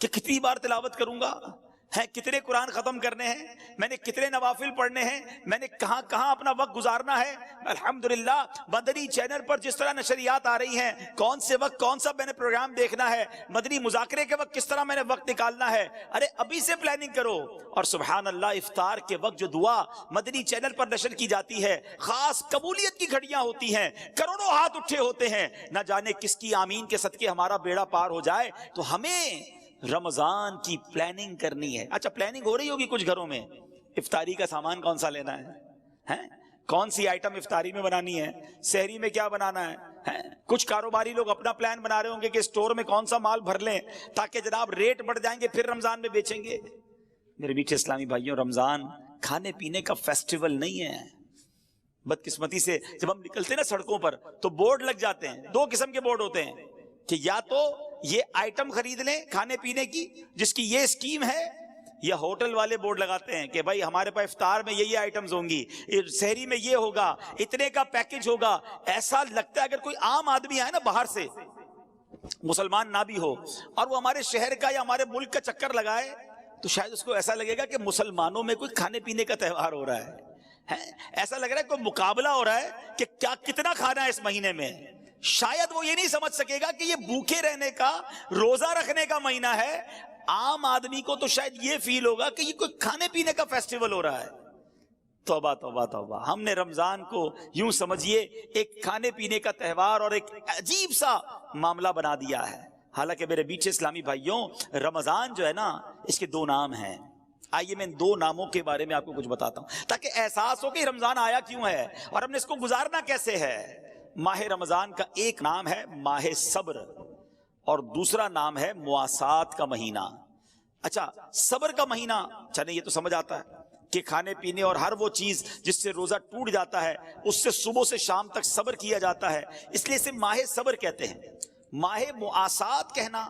کہ کتنی بار تلاوت کروں گا، کتنے قرآن ختم کرنے ہیں، میں نے کتنے نوافل پڑھنے ہیں، میں نے کہاں کہاں اپنا وقت گزارنا ہے. الحمدللہ مدنی چینل پر جس طرح نشریات آ رہی ہیں، کون سے وقت کون سا میں نے پروگرام دیکھنا ہے، مدنی مذاکرے کے وقت کس طرح میں نے وقت نکالنا ہے. ارے ابھی سے پلاننگ کرو. اور سبحان اللہ، افطار کے وقت جو دعا مدنی چینل پر نشر کی جاتی ہے، خاص قبولیت کی گھڑیاں ہوتی ہیں، کروڑوں ہاتھ اٹھے ہوتے ہیں، نہ جانے کس کی آمین کے صدقے ہمارا بیڑا پار ہو جائے. تو ہمیں رمضان کی پلاننگ کرنی ہے. اچھا، پلاننگ ہو رہی ہوگی کچھ گھروں میں، افطاری کا سامان کون سا لینا ہے، کون سی آئٹم افطاری میں بنانی ہے، سحری میں کیا بنانا ہے. کچھ کاروباری لوگ اپنا پلان بنا رہے ہوں گے کہ اسٹور میں کون سا مال بھر لیں تاکہ جناب ریٹ بڑھ جائیں گے، پھر رمضان میں بیچیں گے. میرے میٹھے اسلامی بھائیوں، رمضان کھانے پینے کا فیسٹیول نہیں ہے. بدقسمتی سے جب ہم نکلتے ہیں نا سڑکوں پر تو بورڈ لگ جاتے ہیں. 2 قسم کے بورڈ ہوتے ہیں کہ یا تو یہ آئٹم خرید لیں کھانے پینے کی جس کی یہ اسکیم ہے، یا ہوٹل والے بورڈ لگاتے ہیں کہ بھائی ہمارے پاس افطار میں یہ آئٹمز ہوں گی، سحری میں یہ ہوگا، اتنے کا پیکج ہوگا. ایسا لگتا ہے اگر کوئی عام آدمی آئے نا باہر سے، مسلمان نہ بھی ہو، اور وہ ہمارے شہر کا یا ہمارے ملک کا چکر لگائے تو شاید اس کو ایسا لگے گا کہ مسلمانوں میں کوئی کھانے پینے کا تہوار ہو رہا ہے. ایسا لگ رہا ہے کوئی مقابلہ ہو رہا ہے کہ کیا کتنا کھانا ہے اس مہینے میں. شاید وہ یہ نہیں سمجھ سکے گا کہ یہ بھوکے رہنے کا، روزہ رکھنے کا مہینہ ہے. عام آدمی کو تو شاید یہ فیل ہوگا کہ یہ کوئی کھانے پینے کا فیسٹیول ہو رہا ہے. توبہ توبہ توبہ، ہم نے رمضان کو یوں سمجھیے ایک کھانے پینے کا تہوار اور ایک عجیب سا معاملہ بنا دیا ہے. حالانکہ میرے بیچ اسلامی بھائیوں، رمضان جو ہے نا، اس کے 2 نام ہیں. آئیے میں ان دو ناموں کے بارے میں آپ کو کچھ بتاتا ہوں تاکہ احساس ہو کہ رمضان آیا کیوں ہے اور ہم نے اس کو گزارنا کیسے ہے۔ ماہ رمضان کا ایک نام ہے ماہ صبر اور دوسرا نام ہے مواسات کا مہینہ۔ اچھا صبر کا مہینہ، چلیں یہ تو سمجھ آتا ہے کہ کھانے پینے اور ہر وہ چیز جس سے روزہ ٹوٹ جاتا ہے اس سے صبح سے شام تک صبر کیا جاتا ہے، اس لیے اسے ماہ صبر کہتے ہیں۔ ماہ مواسات کہنا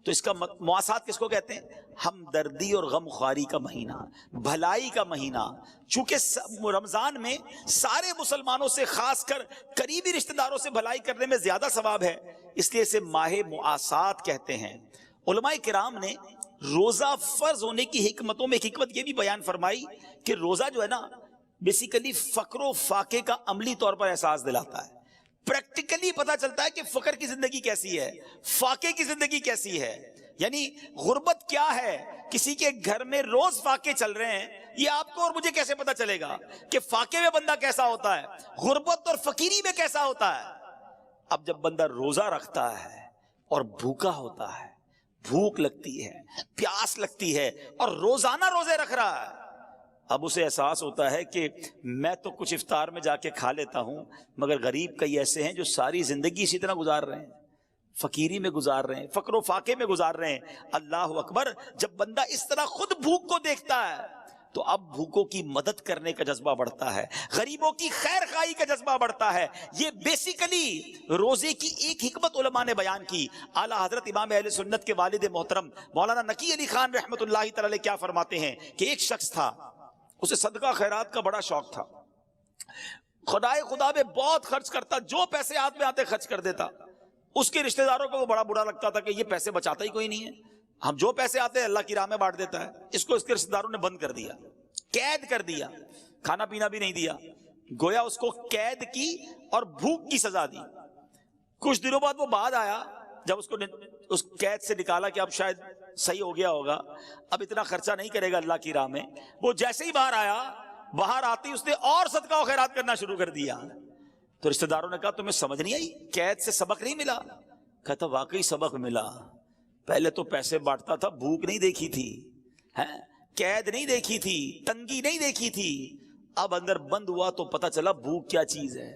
تو اس کا مواسات کس کو کہتے ہیں؟ ہمدردی اور غم خواری کا مہینہ، بھلائی کا مہینہ۔ چونکہ رمضان میں سارے مسلمانوں سے خاص کر قریبی رشتہ داروں سے بھلائی کرنے میں زیادہ ثواب ہے، اس لیے اسے ماہ مواسات کہتے ہیں۔ علماء کرام نے روزہ فرض ہونے کی حکمتوں میں ایک حکمت یہ بھی بیان فرمائی کہ روزہ جو ہے نا بیسیکلی فقر و فاقے کا عملی طور پر احساس دلاتا ہے۔ پریکٹیکلی پتا چلتا ہے کہ فقر کی زندگی کیسی ہے، فاقے کی زندگی کیسی ہے، یعنی غربت کیا ہے۔ کسی کے گھر میں روز فاقے چل رہے ہیں، یہ آپ کو اور مجھے کیسے پتا چلے گا کہ فاقے میں بندہ کیسا ہوتا ہے، غربت اور فقیری میں کیسا ہوتا ہے؟ اب جب بندہ روزہ رکھتا ہے اور بھوکا ہوتا ہے، بھوک لگتی ہے، پیاس لگتی ہے اور روزانہ روزے رکھ رہا ہے، اب اسے احساس ہوتا ہے کہ میں تو کچھ افطار میں جا کے کھا لیتا ہوں مگر غریب کئی ایسے ہیں جو ساری زندگی اسی طرح گزار رہے ہیں، فقیری میں گزار رہے ہیں، فقر و فاقے میں گزار رہے ہیں۔ اللہ اکبر، جب بندہ اس طرح خود بھوک کو دیکھتا ہے تو اب بھوکوں کی مدد کرنے کا جذبہ بڑھتا ہے، غریبوں کی خیر خواہی کا جذبہ بڑھتا ہے۔ یہ بیسیکلی روزے کی ایک حکمت علماء نے بیان کی۔ اعلیٰ حضرت امام اہل سنت کے والد محترم مولانا نقی علی خان رحمۃ اللہ تعالی کیا فرماتے ہیں کہ ایک شخص تھا، اسے صدقہ خیرات کا بڑا شوق تھا، خدا میں بہت خرچ کرتا، جو پیسے ہاتھ میں آتے خرچ کر دیتا۔ اس کے رشتہ داروں کو وہ بڑا برا لگتا تھا کہ یہ پیسے بچاتا ہی کوئی نہیں ہے، ہم جو پیسے آتے ہیں اللہ کی راہ میں بانٹ دیتا ہے۔ اس کو اس کے رشتہ داروں نے بند کر دیا، قید کر دیا، کھانا پینا بھی نہیں دیا، گویا اس کو قید کی اور بھوک کی سزا دی۔ کچھ دنوں بعد وہ بعد آیا، جب اس کو اس قید سے نکالا کہ اب شاید صحیح ہو گیا ہوگا، اب اتنا خرچہ نہیں کرے گا اللہ کی راہ میں، وہ جیسے ہی باہر آیا، باہر آتی اس نے اور صدقہ و خیرات کرنا شروع کر دیا۔ تو رشتہ داروں نے کہا تمہیں سمجھ نہیں آئی، قید سے سبق نہیں ملا؟ کہتا واقعی سبق ملا، پہلے تو پیسے بانٹتا تھا، بھوک نہیں دیکھی تھی، قید نہیں دیکھی تھی، تنگی نہیں دیکھی تھی، اب اندر بند ہوا تو پتا چلا بھوک کیا چیز ہے،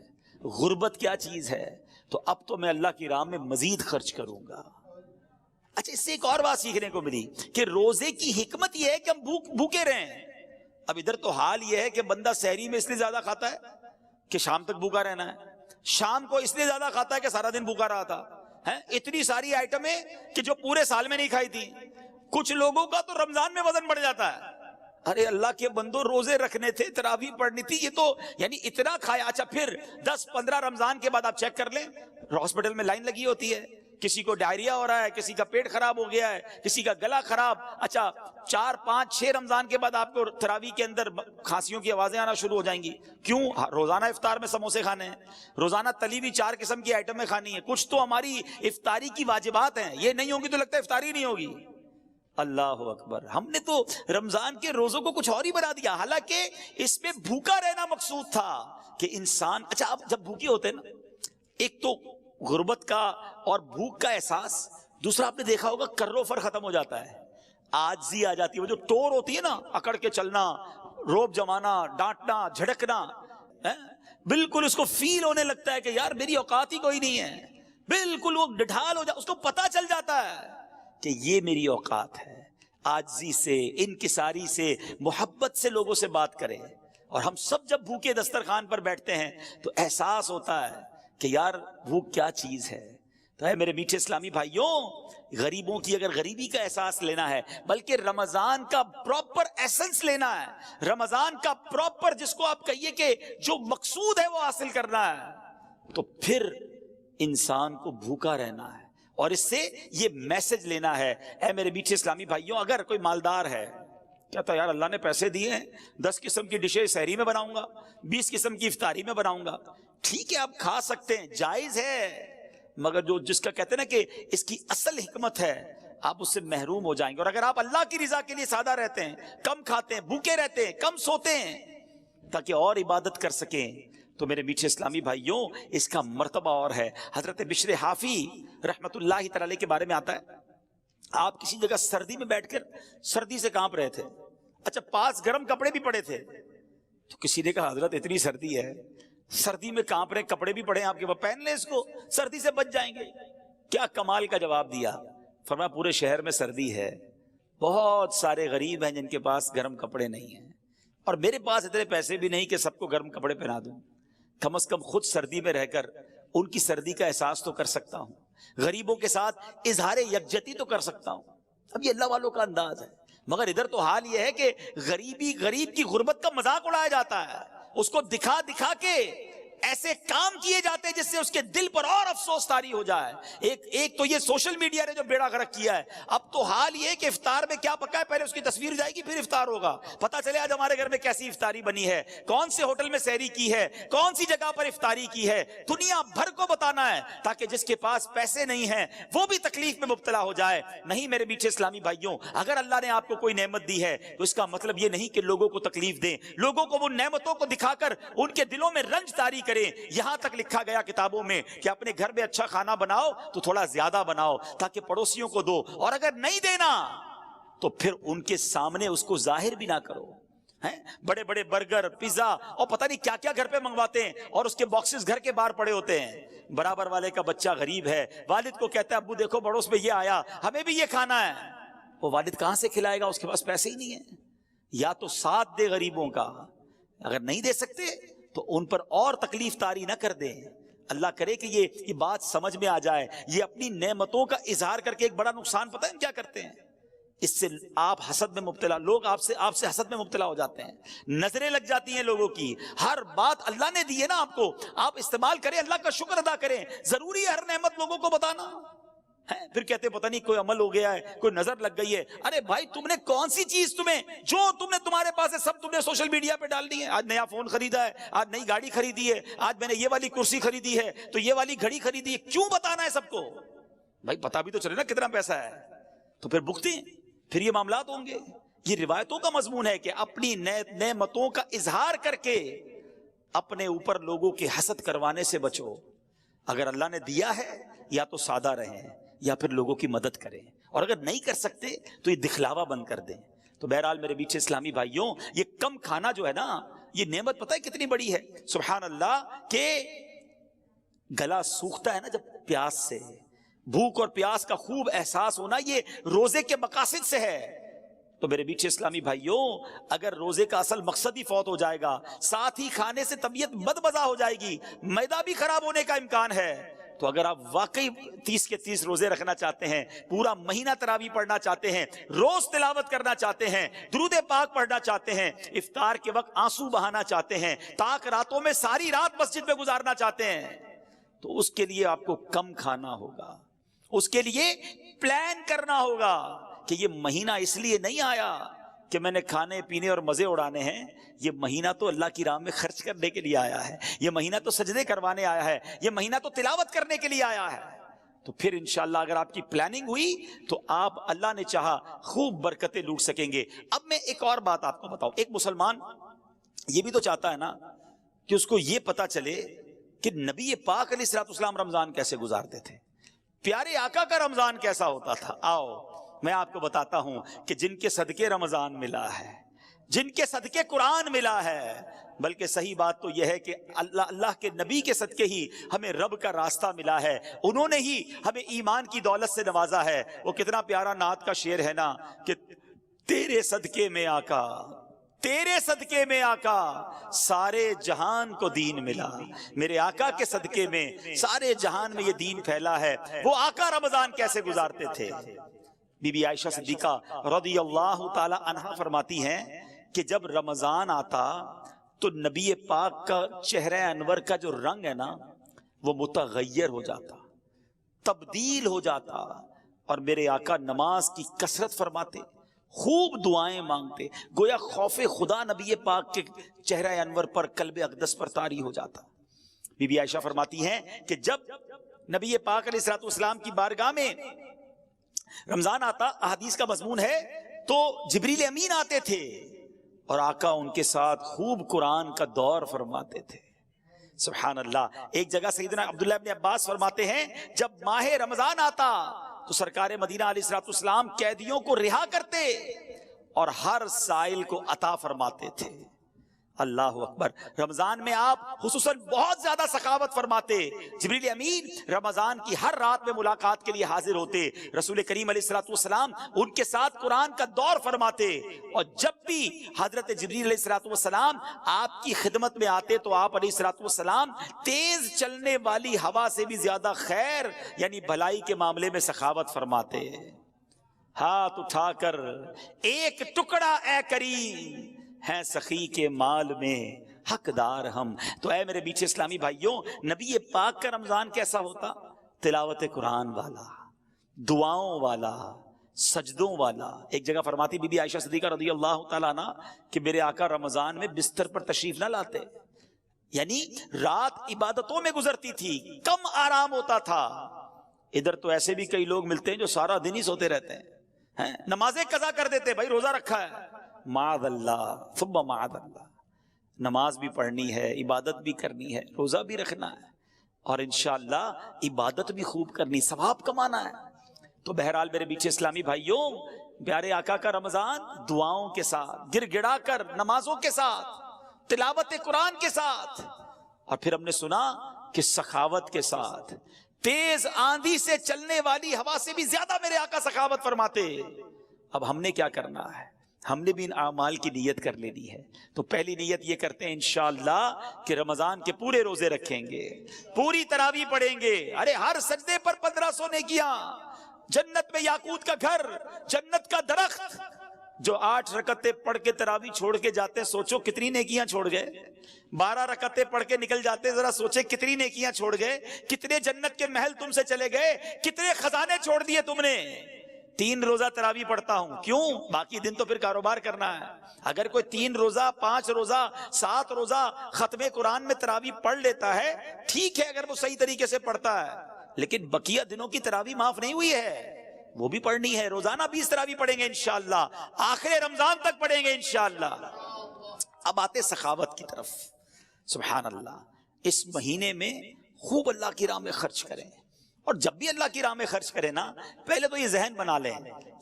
غربت کیا چیز ہے، تو اب تو میں اللہ کی راہ میں مزید خرچ کروں گا۔ اچھا، اس سے ایک اور بات سیکھنے کو ملی کہ روزے کی حکمت یہ ہے کہ ہم بھوکے رہیں۔ اب ادھر تو حال یہ ہے کہ بندہ سحری میں اس لیے زیادہ کھاتا ہے کہ شام تک بھوکا رہنا ہے، شام کو اس لیے زیادہ کھاتا ہے کہ سارا دن بھوکا رہا تھا، اتنی ساری آئٹمیں کہ جو پورے سال میں نہیں کھائی تھی۔ کچھ لوگوں کا تو رمضان میں وزن بڑھ جاتا ہے، ارے اللہ کے بندو روزے رکھنے تھے، تراویح پڑھنی تھی، یہ تو یعنی اتنا کھایا۔ اچھا پھر 10-15 رمضان کے بعد آپ چیک کر لیں، ہاسپٹل میں لائن لگی ہوتی ہے، کسی کو ڈائریا ہو رہا ہے، کسی کا پیٹ خراب ہو گیا ہے، کسی کا گلا خراب۔ اچھا 4-5-6 رمضان کے بعد آپ کو تراویح کے اندر کھانسیوں کی آوازیں آنا شروع ہو جائیں گی۔ کیوں؟ روزانہ افطار میں سموسے کھانے ہیں، روزانہ تلی ہوئی 4 قسم کی آئٹمیں کھانی ہیں، کچھ تو ہماری افطاری کی واجبات ہیں، یہ نہیں ہوگی تو لگتا ہے افطاری نہیں ہوگی۔ اللہ اکبر، ہم نے تو رمضان کے روزوں کو کچھ اور ہی بنا دیا، حالانکہ اس میں بھوکا رہنا مقصود تھا کہ انسان۔ اچھا آپ جب بھوکے ہوتے ہیں نا، ایک تو غربت کا اور بھوک کا احساس، دوسرا آپ نے دیکھا ہوگا کر و فر ختم ہو جاتا ہے، عاجزی آ جاتی ہے، وہ جو ٹور ہوتی ہے نا، اکڑ کے چلنا، روب جمانا، ڈانٹنا، جھڑکنا، بالکل اس کو فیل ہونے لگتا ہے کہ یار میری اوقات ہی کوئی نہیں ہے، بالکل وہ ڈھال ہو جاتا، اس کو پتا چل جاتا ہے کہ یہ میری اوقات ہے۔ عاجزی سے، انکساری سے، محبت سے لوگوں سے بات کریں۔ اور ہم سب جب بھوکے دسترخوان پر بیٹھتے ہیں تو احساس ہوتا ہے کہ یار بھوک کیا چیز ہے۔ تو ہے میرے میٹھے اسلامی بھائیوں، غریبوں کی اگر غریبی کا احساس لینا ہے، بلکہ رمضان کا پراپر ایسنس لینا ہے، رمضان کا پراپر جس کو آپ کہیے کہ جو مقصود ہے وہ حاصل کرنا ہے، تو پھر انسان کو بھوکا رہنا ہے اور اس سے یہ میسج لینا ہے۔ اے میرے میٹھے اسلامی بھائیوں، اگر کوئی مالدار ہے، کہتا یار اللہ نے پیسے دیے ہیں، 10 قسم کی ڈشیں سحری میں بناؤں گا، 20 قسم کی افطاری میں بناؤں گا، ٹھیک ہے آپ کھا سکتے ہیں، جائز ہے، مگر جو جس کا کہتے ہیں نا کہ اس کی اصل حکمت ہے، آپ اس سے محروم ہو جائیں گے۔ اور اگر آپ اللہ کی رضا کے لیے سادہ رہتے ہیں، کم کھاتے ہیں، بھوکے رہتے ہیں، کم سوتے ہیں تاکہ اور عبادت کر سکیں، تو میرے میٹھے اسلامی بھائیوں اس کا مرتبہ اور ہے۔ حضرت بشر حافی رحمت اللہ تعالی کے بارے میں آتا ہے، آپ کسی جگہ سردی میں بیٹھ کر سردی سے کانپ رہے تھے، اچھا 5 گرم کپڑے بھی پڑے تھے. تو کسی نے کہا حضرت اتنی سردی ہے, سردی میں کانپ رہے کپڑے بھی پڑے ہیں آپ کے پاس, پہن لیں اس کو, سردی سے بچ جائیں گے. کیا کمال کا جواب دیا. فرمایا پورے شہر میں سردی ہے, بہت سارے غریب ہیں جن کے پاس گرم کپڑے نہیں ہیں, اور میرے پاس اتنے پیسے بھی نہیں کہ سب کو گرم کپڑے پہنا دوں. کم از کم خود سردی میں رہ کر ان کی سردی کا احساس تو کر سکتا ہوں, غریبوں کے ساتھ اظہار یکجہتی تو کر سکتا ہوں. اب یہ اللہ والوں کا انداز ہے. مگر ادھر تو حال یہ ہے کہ غریب کی غربت کا مذاق اڑایا جاتا ہے, اس کو دکھا دکھا کے ایسے کام کیے جاتے ہیں جس سے اس کے دل پر اور افسوس طاری ہو جائے. ایک تو یہ سوشل میڈیا نے جو بیڑا غرق کیا ہے. اب تو حال یہ کہ افطار میں کیا پکا ہے, پہلے اس کی تصویر جائے گی پھر افطار ہوگا. پتہ چلے آج ہمارے گھر میں کیسی افطاری بنی ہے, کون سے ہوٹل میں سحری کی ہے, کون سی جگہ پر افطاری کی ہے. دنیا بھر کو بتانا ہے تاکہ جس کے پاس پیسے نہیں ہیں وہ بھی تکلیف میں مبتلا ہو جائے. نہیں میرے میٹھے اسلامی بھائیوں, اگر اللہ نے آپ کو کوئی نعمت دی ہے تو اس کا مطلب یہ نہیں کہ لوگوں کو تکلیف دیں, لوگوں کو وہ نعمتوں کو دکھا کر ان کے دلوں میں رنج طاری کریں. یہاں تک لکھا گیا کتابوں میں کہ اپنے گھر میں اچھا کھانا بناؤ تو تھوڑا زیادہ بناؤ تاکہ پڑوسیوں کو دو, اور اگر نہیں دینا تو پھر ان کے سامنے اس کو ظاہر بھی نہ کرو. بڑے بڑے برگر, پیزا اور پتہ نہیں کیا کیا گھر پہ منگواتے ہیں, اور اس کے باکسز گھر کے باہر پڑے ہوتے ہیں. برابر والے کا بچہ غریب ہے, والد کو کہتا ہے ابو دیکھو پڑوس میں یہ آیا, ہمیں بھی یہ کھانا ہے. وہ والد کہاں سے کھلائے گا, اس کے پاس پیسے ہی نہیں ہیں. یا تو ساتھ دے غریبوں کا, اگر نہیں دے سکتے تو ان پر اور تکلیف طاری نہ کر دیں. اللہ کرے کہ یہ بات سمجھ میں آ جائے. یہ اپنی نعمتوں کا اظہار کر کے ایک بڑا نقصان پتہ ہے کیا کرتے ہیں, اس سے آپ حسد میں مبتلا, لوگ آپ سے حسد میں مبتلا ہو جاتے ہیں. نظریں لگ جاتی ہیں لوگوں کی. ہر بات اللہ نے دی ہے نا آپ کو, آپ استعمال کریں, اللہ کا شکر ادا کریں. ضروری ہے ہر نعمت لوگوں کو بتانا ہے؟ پھر کہتے پتہ نہیں کوئی عمل ہو گیا ہے, کوئی نظر لگ گئی ہے. ارے بھائی تم نے کون سی چیز جو تمہارے پاس ہے سب تم نے سوشل میڈیا پہ ڈال دی ہے. آج نیا فون خریدا ہے, آج نئی گاڑی خریدی ہے, آج میں نے یہ والی کرسی خریدی ہے, تو یہ والی گھڑی خریدی ہے. کیوں بتانا ہے سب کو؟ بھائی پتا بھی تو چلے نا کتنا پیسہ ہے. تو پھر بھگتے ہیں, پھر یہ معاملات ہوں گے. یہ روایتوں کا مضمون ہے کہ اپنی نعمتوں کا اظہار کر کے اپنے اوپر لوگوں کے حسد کروانے سے بچو. اگر اللہ نے دیا ہے یا تو سادہ رہیں یا پھر لوگوں کی مدد کریں, اور اگر نہیں کر سکتے تو یہ دکھلاوا بند کر دیں. تو بہرحال میرے بیچ اسلامی بھائیوں, یہ کم کھانا جو ہے نا, یہ نعمت پتہ ہے کتنی بڑی ہے. سبحان اللہ, کہ گلا سوکھتا ہے نا جب پیاس سے, بھوک اور پیاس کا خوب احساس ہونا یہ روزے کے مقاصد سے ہے. تو میرے بیچ اسلامی بھائیوں, اگر روزے کا اصل مقصد ہی فوت ہو جائے گا, ساتھ ہی کھانے سے طبیعت بدمزہ ہو جائے گی, معدہ بھی خراب ہونے کا امکان ہے. تو اگر آپ واقعی 30 کے 30 روزے رکھنا چاہتے ہیں, پورا مہینہ تراویح پڑھنا چاہتے ہیں, روز تلاوت کرنا چاہتے ہیں, درود پاک پڑھنا چاہتے ہیں, افطار کے وقت آنسو بہانا چاہتے ہیں, تاک راتوں میں ساری رات مسجد میں گزارنا چاہتے ہیں, تو اس کے لیے آپ کو کم کھانا ہوگا. اس کے لیے پلان کرنا ہوگا کہ یہ مہینہ اس لیے نہیں آیا کہ میں نے کھانے پینے اور مزے اڑانے ہیں. یہ مہینہ تو اللہ کی راہ میں خرچ کرنے کے لیے آیا ہے, یہ مہینہ تو سجدے کروانے آیا ہے, یہ مہینہ تو تلاوت کرنے کے لیے آیا ہے. تو پھر انشاءاللہ اگر آپ کی پلاننگ ہوئی تو آپ اللہ نے چاہا خوب برکتیں لوٹ سکیں گے. اب میں ایک اور بات آپ کو بتاؤں, ایک مسلمان یہ بھی تو چاہتا ہے نا کہ اس کو یہ پتا چلے کہ نبی پاک علیہ الصلوۃ والسلام رمضان کیسے گزارتے تھے, پیارے آقا کا رمضان کیسا ہوتا تھا. آؤ میں آپ کو بتاتا ہوں کہ جن کے صدقے رمضان ملا ہے, جن کے صدقے قرآن ملا ہے, بلکہ صحیح بات تو یہ ہے کہ اللہ کے نبی کے صدقے ہی ہمیں رب کا راستہ ملا ہے. انہوں نے ہی ہمیں ایمان کی دولت سے نوازا ہے. وہ کتنا پیارا نعت کا شعر ہے نا کہ تیرے صدقے میں آقا, تیرے صدقے میں آقا سارے جہان کو دین ملا. میرے آقا کے صدقے میں سارے جہان میں یہ دین پھیلا ہے. وہ آقا رمضان کیسے گزارتے تھے؟ بی بی عائشہ صدیقہ رضی اللہ تعالی عنہا فرماتی ہیں کہ جب رمضان آتا تو نبی پاک کا چہرہ انور کا جو رنگ ہے نا وہ متغیر ہو جاتا, تبدیل ہو جاتا, اور میرے آقا نماز کی کثرت فرماتے, خوب دعائیں مانگتے, گویا خوف خدا نبی پاک کے چہرہ انور پر, قلب اقدس پر طاری ہو جاتا. بی بی عائشہ فرماتی ہیں کہ جب نبی پاک علیہ الصلوۃ والسلام کی بارگاہ میں رمضان آتا, احادیث کا مضمون ہے, تو جبریل امین آتے تھے اور آقا ان کے ساتھ خوب قرآن کا دور فرماتے تھے. سبحان اللہ. ایک جگہ سیدنا عبداللہ ابن عباس فرماتے ہیں جب ماہ رمضان آتا تو سرکار مدینہ علیہ الصلوۃ والسلام قیدیوں کو رہا کرتے اور ہر سائل کو عطا فرماتے تھے۔ اللہ اکبر۔ رمضان میں آپ خصوصاً بہت زیادہ سخاوت فرماتے۔ جبریل امین رمضان کی ہر رات میں ملاقات کے لیے حاضر ہوتے، رسول کریم علیہ الصلوۃ والسلام ان کے ساتھ قرآن کا دور فرماتے، اور جب بھی حضرت جبریل علیہ الصلوۃ والسلام آپ کی خدمت میں آتے تو آپ علیہ الصلوۃ والسلام تیز چلنے والی ہوا سے بھی زیادہ خیر یعنی بھلائی کے معاملے میں سخاوت فرماتے۔ ہاتھ اٹھا کر ایک ٹکڑا اے کریم ہیں سخی کے مال میں حقدار ہم۔ تو اے میرے بیچ اسلامی بھائیوں، نبی پاک کا رمضان کیسا ہوتا؟ تلاوت قرآن والا، دعاؤں والا، سجدوں والا۔ ایک جگہ فرماتی بی بی عائشہ صدیقہ رضی اللہ تعالیٰ عنہ کہ میرے آقا رمضان میں بستر پر تشریف نہ لاتے، یعنی رات عبادتوں میں گزرتی تھی، کم آرام ہوتا تھا۔ ادھر تو ایسے بھی کئی لوگ ملتے ہیں جو سارا دن ہی سوتے رہتے ہیں، نمازیں قضا کر دیتے، بھائی روزہ رکھا ہے، معاذ اللہ ثم معاذ اللہ۔ نماز بھی پڑھنی ہے، عبادت بھی کرنی ہے، روزہ بھی رکھنا ہے، اور انشاءاللہ عبادت بھی خوب کرنی، ثواب کمانا ہے۔ تو بہرحال میرے بیچ اسلامی بھائیوں، پیارے آقا کا رمضان دعاؤں کے ساتھ، گر گڑا کر نمازوں کے ساتھ، تلاوت قرآن کے ساتھ، اور پھر ہم نے سنا کہ سخاوت کے ساتھ، تیز آندھی سے چلنے والی ہوا سے بھی زیادہ میرے آقا سخاوت فرماتے۔ اب ہم نے کیا کرنا ہے؟ ہم نے بھی ان اعمال کی نیت کر لینی ہے۔ تو پہلی نیت یہ کرتے ہیں انشاءاللہ کہ رمضان کے پورے روزے رکھیں گے، پوری تراویح پڑھیں گے، ارے ہر سجدے پر 1500 نیکیاں، جنت میں یاقوت کا گھر، جنت کا درخت۔ جو 8 رکعتیں پڑھ کے تراویح چھوڑ کے جاتے ہیں، سوچو کتنی نیکیاں چھوڑ گئے۔ 12 رکعتیں پڑھ کے نکل جاتے، ذرا سوچے کتنی نیکیاں چھوڑ گئے، کتنے جنت کے محل تم سے چلے گئے، کتنے خزانے چھوڑ دیے تم نے۔ 3 روزہ تراویح پڑھتا ہوں، کیوں؟ باقی دن تو پھر کاروبار کرنا ہے۔ اگر کوئی 3 روزہ، 5 روزہ، 7 روزہ ختم قرآن میں تراویح پڑھ لیتا ہے، ٹھیک ہے اگر وہ صحیح طریقے سے پڑھتا ہے، لیکن بقیہ دنوں کی تراویح معاف نہیں ہوئی ہے، وہ بھی پڑھنی ہے۔ روزانہ 20 تراویح پڑھیں گے انشاءاللہ، آخر رمضان تک پڑھیں گے انشاءاللہ۔ اب آتے سخاوت کی طرف۔ سبحان اللہ، اس مہینے میں خوب اللہ کی راہ میں خرچ کریں، اور جب بھی اللہ کی راہ میں خرچ کریں نا، پہلے تو یہ ذہن بنا لیں،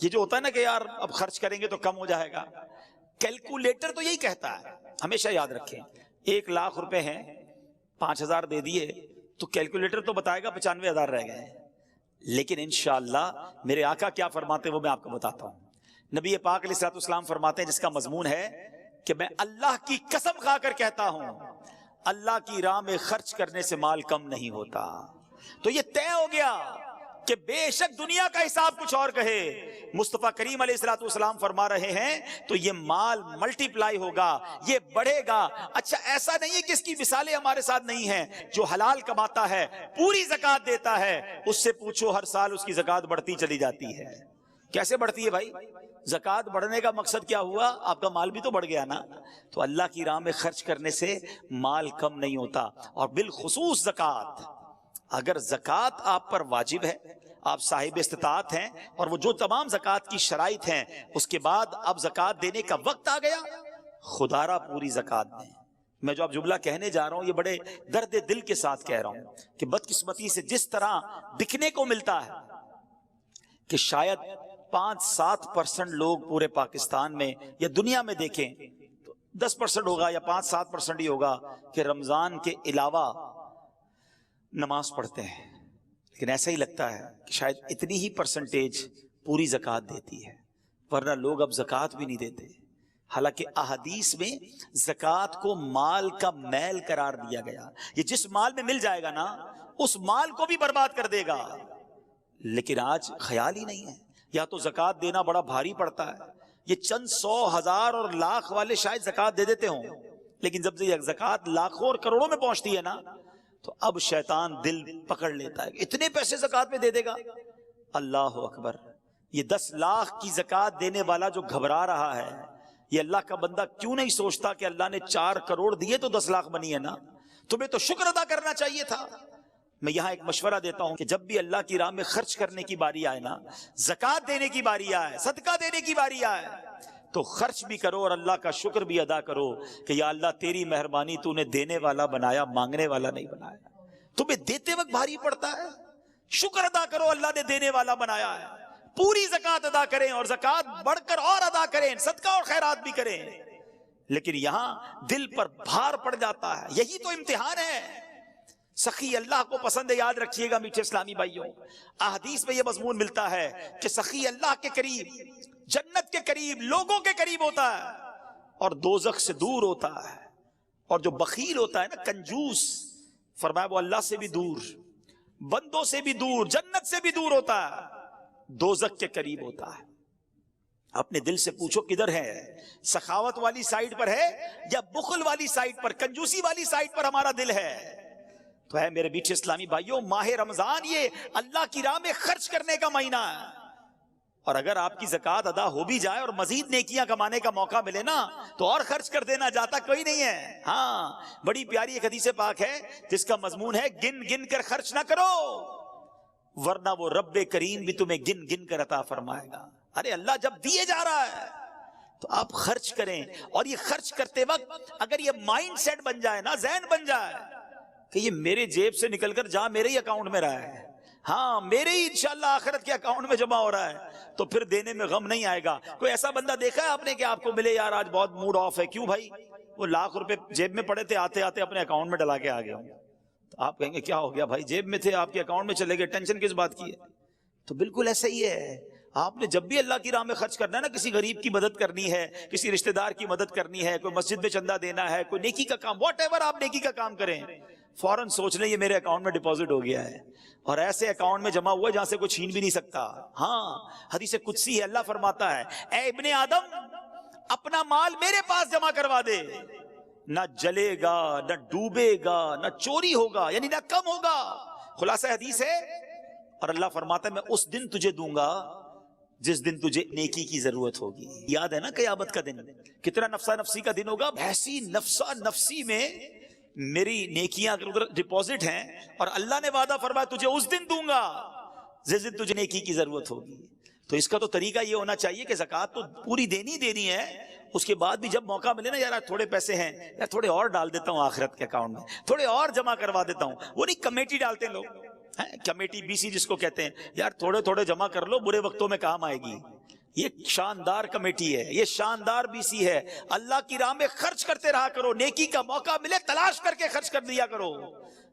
یہ جو ہوتا ہے نا کہ یار اب خرچ کریں گے تو کم ہو جائے گا، کیلکولیٹر تو یہی کہتا ہے، ہمیشہ یاد رکھیں۔ 1 لاکھ روپے ہیں، 5000 دے دیے تو کیلکولیٹر تو بتائے گا 95,000 رہ گئے، لیکن انشاءاللہ میرے آقا کیا فرماتے ہیں وہ میں آپ کو بتاتا ہوں۔ نبی پاک علیہ الصلوۃ والسلام فرماتے ہیں، جس کا مضمون ہے کہ میں اللہ کی قسم کھا کر کہتا ہوں، اللہ کی راہ میں خرچ کرنے سے مال کم نہیں ہوتا۔ تو یہ طے ہو گیا کہ بے شک دنیا کا حساب کچھ اور کہے، مصطفیٰ کریم علیہ الصلوۃ والسلام فرما رہے ہیں تو یہ مال ملٹی پلائی ہوگا، یہ بڑھے گا۔ اچھا ایسا نہیں ہے کہ اس کی مثالیں ہمارے ساتھ نہیں ہیں، جو حلال کماتا ہے، پوری زکوٰۃ دیتا ہے، اس سے پوچھو ہر سال اس کی زکوٰۃ بڑھتی چلی جاتی ہے۔ کیسے بڑھتی ہے بھائی؟ زکوٰۃ بڑھنے کا مقصد کیا ہوا؟ آپ کا مال بھی تو بڑھ گیا نا۔ تو اللہ کی راہ میں خرچ کرنے سے مال کم نہیں ہوتا، اور بالخصوص زکوٰۃ۔ اگر زکوٰۃ آپ پر واجب ہے، آپ صاحب استطاعت ہیں، اور وہ جو تمام زکوٰۃ کی شرائط ہیں، اس کے بعد اب زکوٰۃ دینے کا وقت آ گیا، خدا را پوری زکوٰۃ دیں۔ میں جو اب جملہ کہنے جا رہا ہوں یہ بڑے درد دل کے ساتھ کہہ رہا ہوں کہ بدقسمتی سے جس طرح دکھنے کو ملتا ہے کہ شاید 5-7% لوگ پورے پاکستان میں یا دنیا میں دیکھیں تو 10% ہوگا یا 5-7% ہی ہوگا کہ رمضان کے علاوہ نماز پڑھتے ہیں، لیکن ایسا ہی لگتا ہے کہ شاید اتنی ہی پرسنٹیج پوری زکوٰۃ دیتی ہے، ورنہ لوگ اب زکوٰۃ بھی نہیں دیتے۔ حالانکہ احادیث میں زکوٰۃ کو مال کا میل قرار دیا گیا، یہ جس مال میں مل جائے گا نا اس مال کو بھی برباد کر دے گا، لیکن آج خیال ہی نہیں ہے۔ یا تو زکوٰۃ دینا بڑا بھاری پڑتا ہے، یہ چند 100 ہزار اور لاکھ والے شاید زکوٰۃ دے دیتے ہوں، لیکن جب یہ زکوٰۃ لاکھوں اور کروڑوں میں پہنچتی ہے نا تو اب شیطان دل پکڑ لیتا ہے، اتنے پیسے زکوٰۃ میں دے دے گا۔ اللہ اکبر، یہ 10 لاکھ کی زکوٰۃ دینے والا جو گھبرا رہا ہے، یہ اللہ کا بندہ کیوں نہیں سوچتا کہ اللہ نے 4 کروڑ دیے تو 10 لاکھ بنی ہے نا، تمہیں تو شکر ادا کرنا چاہیے تھا۔ میں یہاں ایک مشورہ دیتا ہوں کہ جب بھی اللہ کی راہ میں خرچ کرنے کی باری آئے نا، زکوٰۃ دینے کی باری آئے، صدقہ دینے کی باری آئے، تو خرچ بھی کرو اور اللہ کا شکر بھی ادا کرو کہ یا اللہ تیری مہربانی، تو نے دینے والا بنایا، مانگنے والا نہیں بنایا۔ تمہیں دیتے وقت بھاری پڑتا ہے، شکر ادا کرو اللہ نے دینے والا بنایا ہے۔ پوری زکات ادا کریں اور زکات بڑھ کر اور ادا کریں، صدقہ اور خیرات بھی کریں، لیکن یہاں دل پر بھار پڑ جاتا ہے۔ یہی تو امتحان ہے۔ سخی اللہ کو پسند ہے، یاد رکھیے گا میٹھے اسلامی بھائیوں، احادیث میں یہ مضمون ملتا ہے کہ سخی اللہ کے قریب، جنت کے قریب، لوگوں کے قریب ہوتا ہے اور دوزخ سے دور ہوتا ہے، اور جو بخیل ہوتا ہے نا، کنجوس، فرمایا وہ اللہ سے بھی دور، بندوں سے بھی دور، جنت سے بھی دور ہوتا ہے، دوزخ کے قریب ہوتا ہے۔ اپنے دل سے پوچھو کدھر ہے؟ سخاوت والی سائیڈ پر ہے یا بخل والی سائیڈ پر، کنجوسی والی سائیڈ پر ہمارا دل ہے؟ تو ہے میرے میٹھے اسلامی بھائیوں، ماہ رمضان یہ اللہ کی راہ میں خرچ کرنے کا مہینہ ہے، اور اگر آپ کی زکوٰۃ ادا ہو بھی جائے اور مزید نیکیاں کمانے کا موقع ملے نا تو اور خرچ کر دینا، جاتا کوئی نہیں ہے۔ ہاں، بڑی پیاری ایک حدیث پاک ہے جس کا مضمون ہے گن گن کر خرچ نہ کرو ورنہ وہ رب کریم بھی تمہیں گن گن کر عطا فرمائے گا۔ ارے اللہ جب دیے جا رہا ہے تو آپ خرچ کریں، اور یہ خرچ کرتے وقت اگر یہ مائنڈ سیٹ بن جائے نا، ذہن بن جائے کہ یہ میرے جیب سے نکل کر جہاں میرے ہی اکاؤنٹ میں رہا ہے، ہاں میرے ہی انشاءاللہ آخرت کے اکاؤنٹ میں جمع ہو رہا ہے، تو پھر دینے میں غم نہیں آئے گا۔ کوئی ایسا بندہ دیکھا ہے آپ نے کہ آپ کو ملے یار آج بہت موڈ آف ہے، کیوں بھائی؟ وہ لاکھ روپے جیب میں پڑے تھے، آتے آتے اپنے اکاؤنٹ میں ڈلا کے آ گیا ہوں۔ تو آپ کہیں گے کیا ہو گیا بھائی؟ جیب میں تھے، آپ کے اکاؤنٹ میں چلے گئے، ٹینشن کس بات کی ہے؟ تو بالکل ایسا ہی ہے، آپ نے جب بھی اللہ کی راہ میں خرچ کرنا ہے نا، کسی غریب کی مدد کرنی ہے، کسی رشتہ دار کی مدد کرنی ہے، کوئی مسجد میں چندہ دینا ہے، کوئی نیکی کا کام، واٹ ایور آپ نیکی کا کام کریں، فوراً سوچ لیں یہ میرے اکاؤنٹ میں ڈپازٹ ہو گیا ہے، اور ایسے اکاؤنٹ میں جمع ہوا ہے جہاں سے کوئی چھین بھی نہیں سکتا۔ ہاں، حدیث قدسی ہے، اللہ فرماتا ہے اے ابن آدم اپنا مال میرے پاس جمع کروا دے، نہ جلے گا، نہ ڈوبے گا، نہ چوری ہوگا، یعنی نہ کم ہوگا۔ خلاصہ حدیث ہے، اور اللہ فرماتا ہے میں اس دن تجھے دوں گا جس دن تجھے نیکی کی ضرورت ہوگی۔ یاد ہے نا قیامت کا دن کتنا نفسا نفسی کا دن ہوگا؟ ایسی نفسا نفسی میں میری نیکیاں اگر ادھر ڈپازٹ ہیں، اور اللہ نے وعدہ فرمایا تجھے اس دن دوں گا جس دن تجھے نیکی کی ضرورت ہوگی۔ تو اس کا تو طریقہ یہ ہونا چاہیے کہ زکوٰۃ تو پوری دینی ہے، اس کے بعد بھی جب موقع ملے نا، یار تھوڑے پیسے ہیں یار تھوڑے اور ڈال دیتا ہوں آخرت کے اکاؤنٹ میں، تھوڑے اور جمع کروا دیتا ہوں۔ وہ نہیں کمیٹی ڈالتے ہیں لوگ، کمیٹی بی سی جس کو کہتے ہیں، یار تھوڑے تھوڑے جمع کر لو، برے وقتوں میں کام آئے گی۔ یہ شاندار کمیٹی ہے، یہ شاندار بی سی ہے۔ اللہ کی راہ میں خرچ کرتے رہا کرو، نیکی کا موقع ملے تلاش کر کے خرچ کر دیا کرو،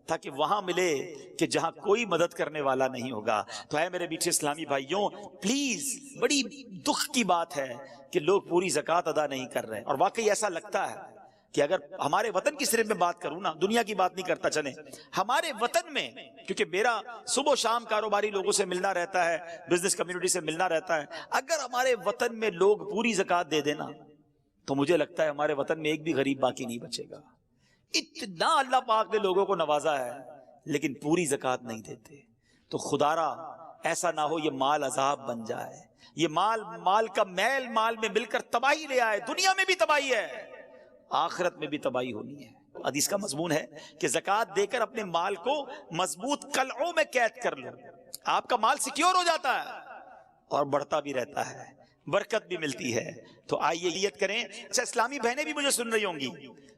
تاکہ وہاں ملے کہ جہاں کوئی مدد کرنے والا نہیں ہوگا۔ تو اے میرے میٹھے اسلامی بھائیوں، پلیز، بڑی دکھ کی بات ہے کہ لوگ پوری زکوٰۃ ادا نہیں کر رہے، اور واقعی ایسا لگتا ہے کہ اگر ہمارے وطن کی صرف میں بات کروں نا، دنیا کی بات نہیں کرتا، چلیں ہمارے وطن میں، کیونکہ میرا صبح و شام کاروباری لوگوں سے ملنا رہتا ہے، بزنس کمیونٹی سے ملنا رہتا ہے، اگر ہمارے وطن میں لوگ پوری زکوٰۃ دے دینا تو مجھے لگتا ہے ہمارے وطن میں ایک بھی غریب باقی نہیں بچے گا۔ اتنا اللہ پاک نے لوگوں کو نوازا ہے لیکن پوری زکوٰۃ نہیں دیتے۔ تو خدارا ایسا نہ ہو یہ مال عذاب بن جائے، یہ مال کا میل مال میں مل کر تباہی لے آئے، دنیا میں بھی تباہی ہے، آخرت میں بھی تباہی ہونی ہے۔ حدیث کا مضمون ہے کہ زکوٰۃ دے کر اپنے مال کو مضبوط قلعوں میں قید کر لو، آپ کا مال سیکیور ہو جاتا ہے اور بڑھتا بھی رہتا ہے، برکت بھی ملتی ہے۔ تو آئیے نیت کریں۔ اچھا، اسلامی بہنیں بھی مجھے سن رہی ہوں گی،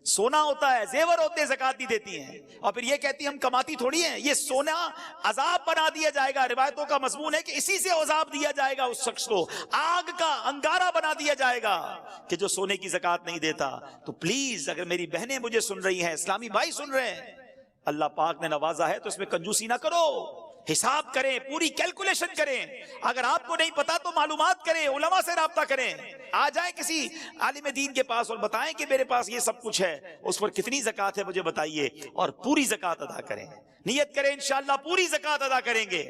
سونا ہوتا ہے، زیور ہوتے ہیں، زکوٰۃ نہیں دیتی ہیں، اور پھر یہ کہتی ہیں ہم کماتی تھوڑی ہیں، یہ سونا عذاب بنا دیا جائے گا۔ روایتوں کا مضمون ہے کہ اسی سے عذاب دیا جائے گا، اس شخص کو آگ کا انگارہ بنا دیا جائے گا کہ جو سونے کی زکوٰۃ نہیں دیتا۔ تو پلیز، اگر میری بہنیں مجھے سن رہی ہیں، اسلامی بھائی سن رہے ہیں، اللہ پاک نے نوازا ہے تو اس میں کنجوسی نہ کرو، حساب کریں، پوری کیلکولیشن کریں۔ اگر آپ کو نہیں پتا تو معلومات کریں، علماء سے رابطہ کریں، آ جائیں کسی عالم دین کے پاس اور بتائیں کہ میرے پاس یہ سب کچھ ہے، اس پر کتنی زکوٰۃ ہے مجھے بتائیے، اور پوری زکوٰۃ ادا کریں۔ نیت کریں انشاءاللہ پوری زکوٰۃ ادا کریں گے۔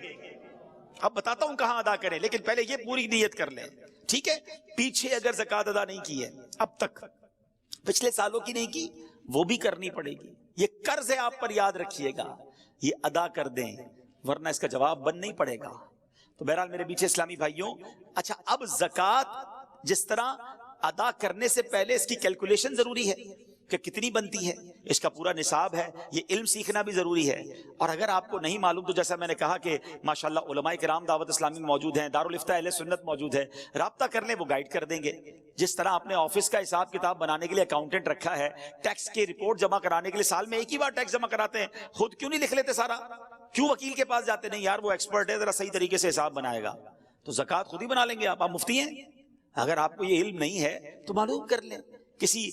اب بتاتا ہوں کہاں ادا کریں، لیکن پہلے یہ پوری نیت کر لیں، ٹھیک ہے؟ پیچھے اگر زکوٰۃ ادا نہیں کی ہے اب تک، پچھلے سالوں کی نہیں کی، وہ بھی کرنی پڑے گی۔ یہ قرض ہے آپ پر، یاد رکھیے گا، یہ ادا کر دیں ورنہ اس کا جواب بند نہیں پڑے گا۔ تو بہرحال میرے پیچھے اسلامی بھائیوں، اچھا اب زکوٰۃ جس طرح ادا کرنے سے پہلے اس کی کیلکولیشن ضروری ہے کہ کتنی بنتی ہے، اس کا پورا نصاب ہے، یہ علم سیکھنا بھی ضروری ہے۔ اور اگر آپ کو نہیں معلوم تو جیسا میں نے کہا کہ ماشاءاللہ علماء کرام دعوت اسلامی میں موجود ہیں، دارالفتہ اہل سنت موجود ہے، رابطہ کر لیں، وہ گائیڈ کر دیں گے۔ جس طرح آپ نے آفس کا حساب کتاب بنانے کے لیے اکاؤنٹنٹ رکھا ہے، ٹیکس کی رپورٹ جمع کرانے کے لیے سال میں ایک ہی بار ٹیکس جمع کراتے ہیں، خود کیوں نہیں لکھ لیتے سارا؟ کیوں وکیل کے پاس جاتے؟ نہیں یار وہ ایکسپرٹ ہے، ذرا صحیح طریقے سے حساب بنائے گا۔ تو زکوٰۃ خود ہی بنا لیں گے آپ مفتی ہیں. اگر آپ کو یہ علم نہیں ہے تو معلوم کر لیں, کسی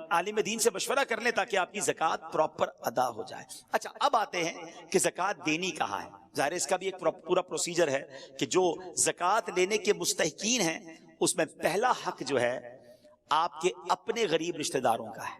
عالم دین سے مشورہ کر لیں تاکہ آپ کی زکوٰۃ پراپر ادا ہو جائے. اچھا اب آتے ہیں کہ زکوٰۃ دینی کہاں ہے. ظاہر اس کا بھی ایک پورا پروسیجر ہے کہ جو زکوٰۃ لینے کے مستحقین ہیں اس میں پہلا حق جو ہے آپ کے اپنے غریب رشتہ داروں کا ہے.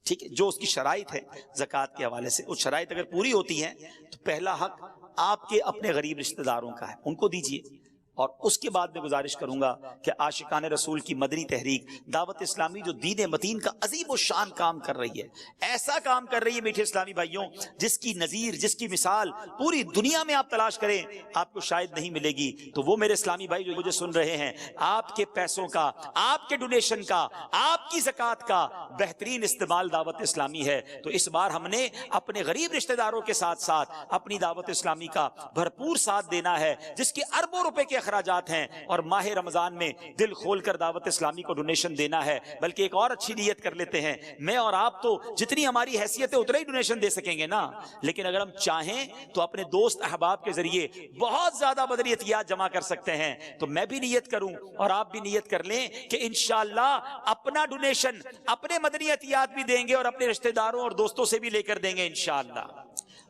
ٹھیک ہے, جو اس کی شرائط ہے زکوٰۃ کے حوالے سے, اس شرائط اگر پوری ہوتی ہیں تو پہلا حق آپ کے اپنے غریب رشتہ داروں کا ہے, ان کو دیجئے. اور اس کے بعد میں گزارش کروں گا کہ عاشقان رسول کی مدنی تحریک دعوت اسلامی جو دین متین کا عظیم الشان کام کر رہی ہے, ایسا کام کر رہی ہے میٹھے اسلامی بھائیوں جس کی نظیر, جس کی مثال پوری دنیا میں آپ تلاش کریں آپ کو شاید نہیں ملے گی. تو وہ میرے اسلامی بھائی جو مجھے سن رہے ہیں, آپ کے پیسوں کا, آپ کے ڈونیشن کا, آپ کی زکوٰۃ کا بہترین استعمال دعوت اسلامی ہے. تو اس بار ہم نے اپنے غریب رشتہ داروں کے ساتھ ساتھ اپنی دعوت اسلامی کا بھرپور ساتھ دینا ہے, جس کے اربوں روپے کے اخراجات ہیں, اور ماہ رمضان میں دل کھول کر دعوت اسلامی کو ڈونیشن دینا ہے. بلکہ ایک اور اچھی نیت کر لیتے ہیں, میں اور آپ تو جتنی ہماری حیثیت ہے اتنا ہی ڈونیشن دے سکیں گے نا, لیکن اگر ہم چاہیں تو اپنے دوست احباب کے ذریعے بہت زیادہ مدنیتیات جمع کر سکتے ہیں. تو میں بھی نیت کروں اور آپ بھی نیت کر لیں کہ انشاءاللہ اپنا ڈونیشن, اپنے مدنیتیات بھی دیں گے اور اپنے رشتہ داروں اور دوستوں سے بھی لے کر دیں گے انشاءاللہ.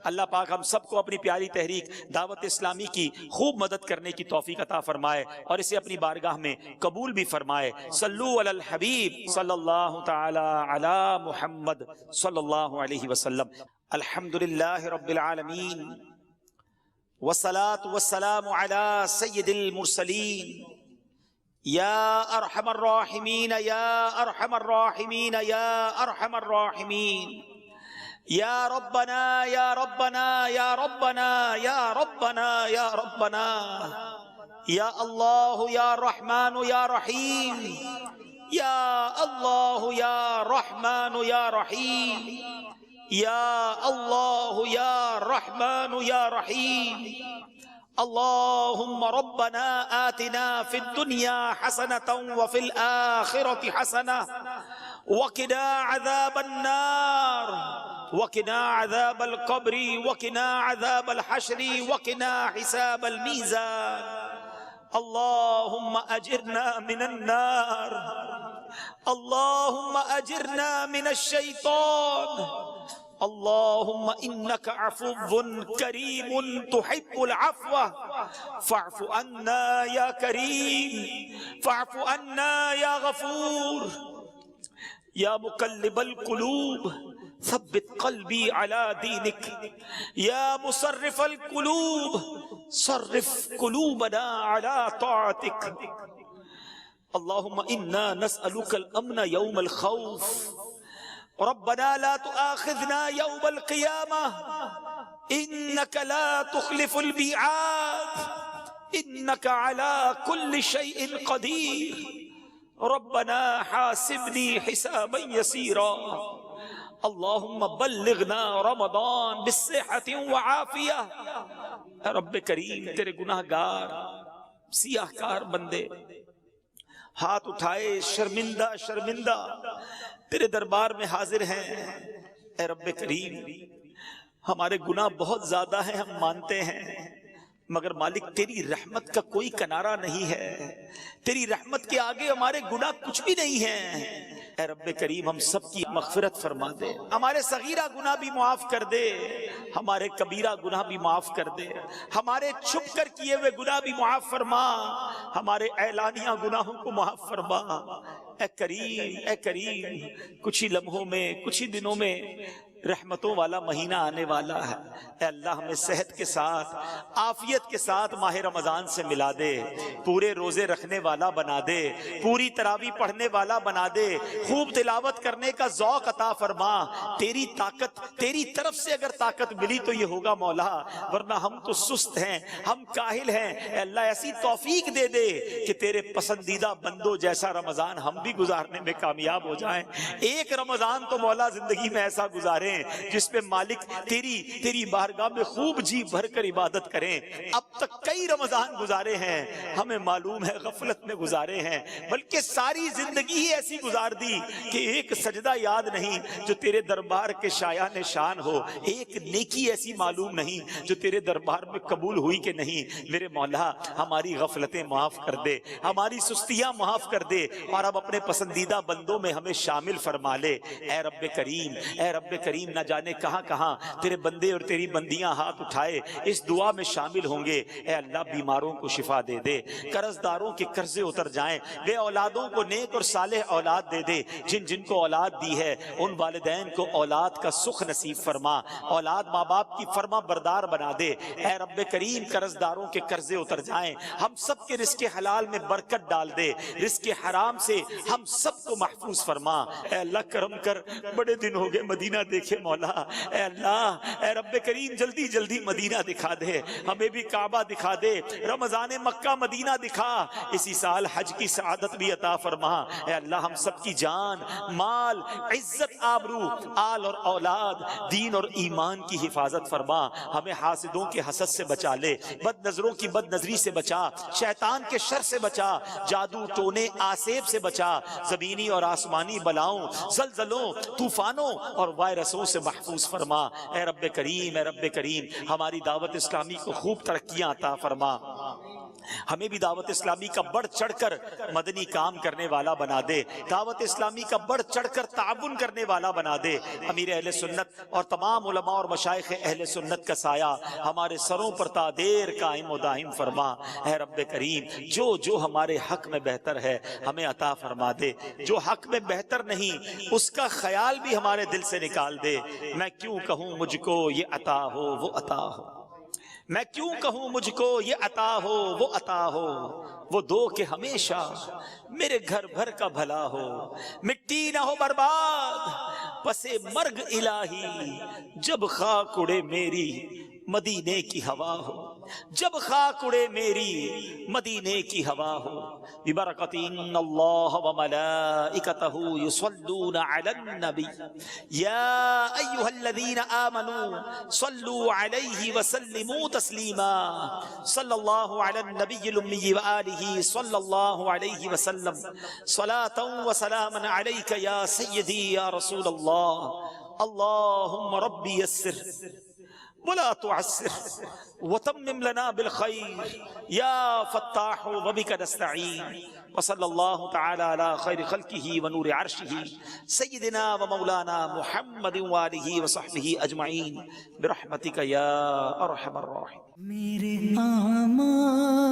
اللہ پاک ہم سب کو اپنی پیاری تحریک دعوت اسلامی کی خوب مدد کرنے کی توفیق عطا فرمائے اور اسے اپنی بارگاہ میں قبول بھی فرمائے. صلو علی الحبیب صلی اللہ تعالی علی محمد صلی اللہ علیہ وسلم. الحمدللہ رب العالمین والصلاة والسلام علی سید المرسلین یا ارحم الراحمین یا ارحم الراحمین یا ارحم الراحمین. یا ربنا یا ربنا یا ربنا یا ربنا یا ربنا یا اللہ یا رحمان یا رحیم یا اللہ یا رحمان یا رحیم یا اللہ یا رحمان یا رحیم. اللهم ربنا آتنا في الدنيا حسنة وفي الآخرة حسنة وقنا عذاب النار وقنا عذاب القبر وقنا عذاب الحشر وقنا حساب الميزان. اللهم أجرنا من النار اللهم أجرنا من الشيطان. اللهم إنك عفو كريم تحب العفو فاعف عنا يا كريم فاعف عنا يا غفور. يا مقلب القلوب ثبت قلبي على دينك يا مصرف القلوب صرف قلوبنا على طاعتك. اللهم إنا نسألك الأمن يوم الخوف. ربنا لا تؤاخذنا يوم القيامة إنك لا تخلف الميعاد إنك على كل شيء قدير. ربنا حاسبني حسابا يسيرا. اللهم بلغنا رمضان بالصحة وعافية. اے رب کریم تیرے گناہ گار سیاہ کار بندے ہاتھ اٹھائے شرمندہ شرمندہ تیرے دربار میں حاضر ہیں. اے رب کریم ہمارے گناہ بہت زیادہ ہیں, ہم مانتے ہیں, مگر مالک تیری رحمت کا کوئی کنارہ نہیں ہے. تیری رحمت کے آگے ہمارے گناہ کچھ بھی نہیں ہیں. اے رب کریم ہم سب کی مغفرت فرما دے, ہمارے صغیرہ گناہ بھی معاف کر دے, ہمارے کبیرہ گناہ بھی معاف کر دے, ہمارے چھپ کر کیے ہوئے گناہ بھی معاف فرما, ہمارے اعلانیہ گناہوں کو معاف فرما. اے کریم اے کریم کچھ ہی لمحوں میں کچھ ہی دنوں میں رحمتوں والا مہینہ آنے والا ہے. اے اللہ ہمیں صحت کے ساتھ عافیت کے ساتھ ماہ رمضان سے ملا دے, پورے روزے رکھنے والا بنا دے, پوری تراویح پڑھنے والا بنا دے, خوب تلاوت کرنے کا ذوق عطا فرما. تیری طاقت تیری طرف سے اگر طاقت ملی تو یہ ہوگا مولا, ورنہ ہم تو سست ہیں, ہم کاہل ہیں. اے اللہ ایسی توفیق دے دے کہ تیرے پسندیدہ بندوں جیسا رمضان ہم بھی گزارنے میں کامیاب ہو جائیں. ایک رمضان تو مولا زندگی میں ایسا گزاریں جس پہ مالک تیری بارگاہ میں خوب جی بھر کر عبادت کریں۔ اب تک کئی رمضان گزارے ہیں، ہمیں معلوم ہے غفلت میں گزارے ہیں، بلکہ ساری زندگی ہی ایسی گزار دی کہ ایک سجدہ یاد نہیں جو تیرے دربار کے شایان شان ہو، ایک نیکی ایسی معلوم نہیں جو تیرے دربار میں قبول ہوئی کہ نہیں۔ میرے مولا ہماری غفلتیں معاف کر دے، ہماری سستیاں معاف کر دے، اور اب اپنے پسندیدہ بندوں میں ہمیں شامل فرما لے۔ اے رب کریم، اے رب کریم، نہ جانے کہاں کہاں تیرے بندے اور تیری بندیاں ہاتھ اٹھائے اس دعا میں شامل ہوں گے۔ اے اللہ بیماروں کو شفا دے دے، قرض داروں کے قرضے اتر جائیں، بے اولادوں کو نیک اور صالح اولاد دے دے، جن کو اولاد دی ہے ان والدین کو اولاد کا سکھ نصیب فرما، اولاد ماں باپ کی فرما بردار بنا دے۔ اے رب کریم قرض داروں کے قرضے اتر جائیں، ہم سب کے رزق حلال میں برکت ڈال دے، رزق حرام سے ہم سب کو محفوظ فرما۔ اے اللہ کرم کر، بڑے دن ہو گئے مدینہ دیکھے مولا۔ اے اللہ، اے رب کریم جلدی جلدی مدینہ دکھا دے، ہمیں بھی کعبہ دکھا دے، رمضان مکہ مدینہ دکھا، اسی سال حج کی سعادت بھی عطا فرما۔ اے اللہ ہم سب کی جان، مال، عزت، آبرو، آل اور اولاد، دین اور ایمان کی حفاظت فرما۔ ہمیں حاسدوں کے حسد سے بچا لے، بد نظروں کی بد نظری سے بچا، شیطان کے شر سے بچا، جادو ٹونے آسیب سے بچا، زمینی اور آسمانی بلاؤں، زلزلوں، طوفانوں اور وائرسوں سے محفوظ فرما۔ اے رب کریم، اے رب کریم ہماری دعوت اسلامی کو خوب ترقیاں عطا فرما، ہمیں بھی دعوت اسلامی کا بڑھ چڑھ کر مدنی کام کرنے والا بنا دے، دعوت اسلامی کا بڑھ چڑھ کر تعاون کرنے والا بنا دے۔ امیر اہل سنت اور تمام علماء اور مشائخ اہل سنت کا سایہ ہمارے سروں پر تا دیر قائم و دائم فرما۔ اے رب کریم جو ہمارے حق میں بہتر ہے ہمیں عطا فرما دے، جو حق میں بہتر نہیں اس کا خیال بھی ہمارے دل سے نکال دے۔ میں کیوں کہوں مجھ کو یہ عطا ہو وہ عطا ہو، میں کیوں کہوں مجھ کو یہ عطا ہو وہ عطا ہو، وہ دو کہ ہمیشہ میرے گھر بھر کا بھلا ہو، مٹی نہ ہو برباد پس مرگ الہی، جب خاک اڑے میری مدینے کی ہوا ہو، جب خاک اڑے میری مدینے کی ہوا ہو۔ ببرکت ان اللہ وملائکتہ یصلون علی النبی یا ایھا الذین آمنوا صلوا علیہ وسلموا تسلیما، صلی اللہ علی النبی الامی وآلہ صلی اللہ علیہ وسلم، صلاۃ وسلاما علیک یا سیدی یا رسول اللہ۔ اللہم ربی یسر ولا تعسر وتمم لنا بالخير يا فتاح وبك نستعين، وصلى الله تعالى على خير خلقه ونور عرشه سيدنا ومولانا محمد وآله وصحبه أجمعين برحمتك يا أرحم الراحمين۔ میرے اعمال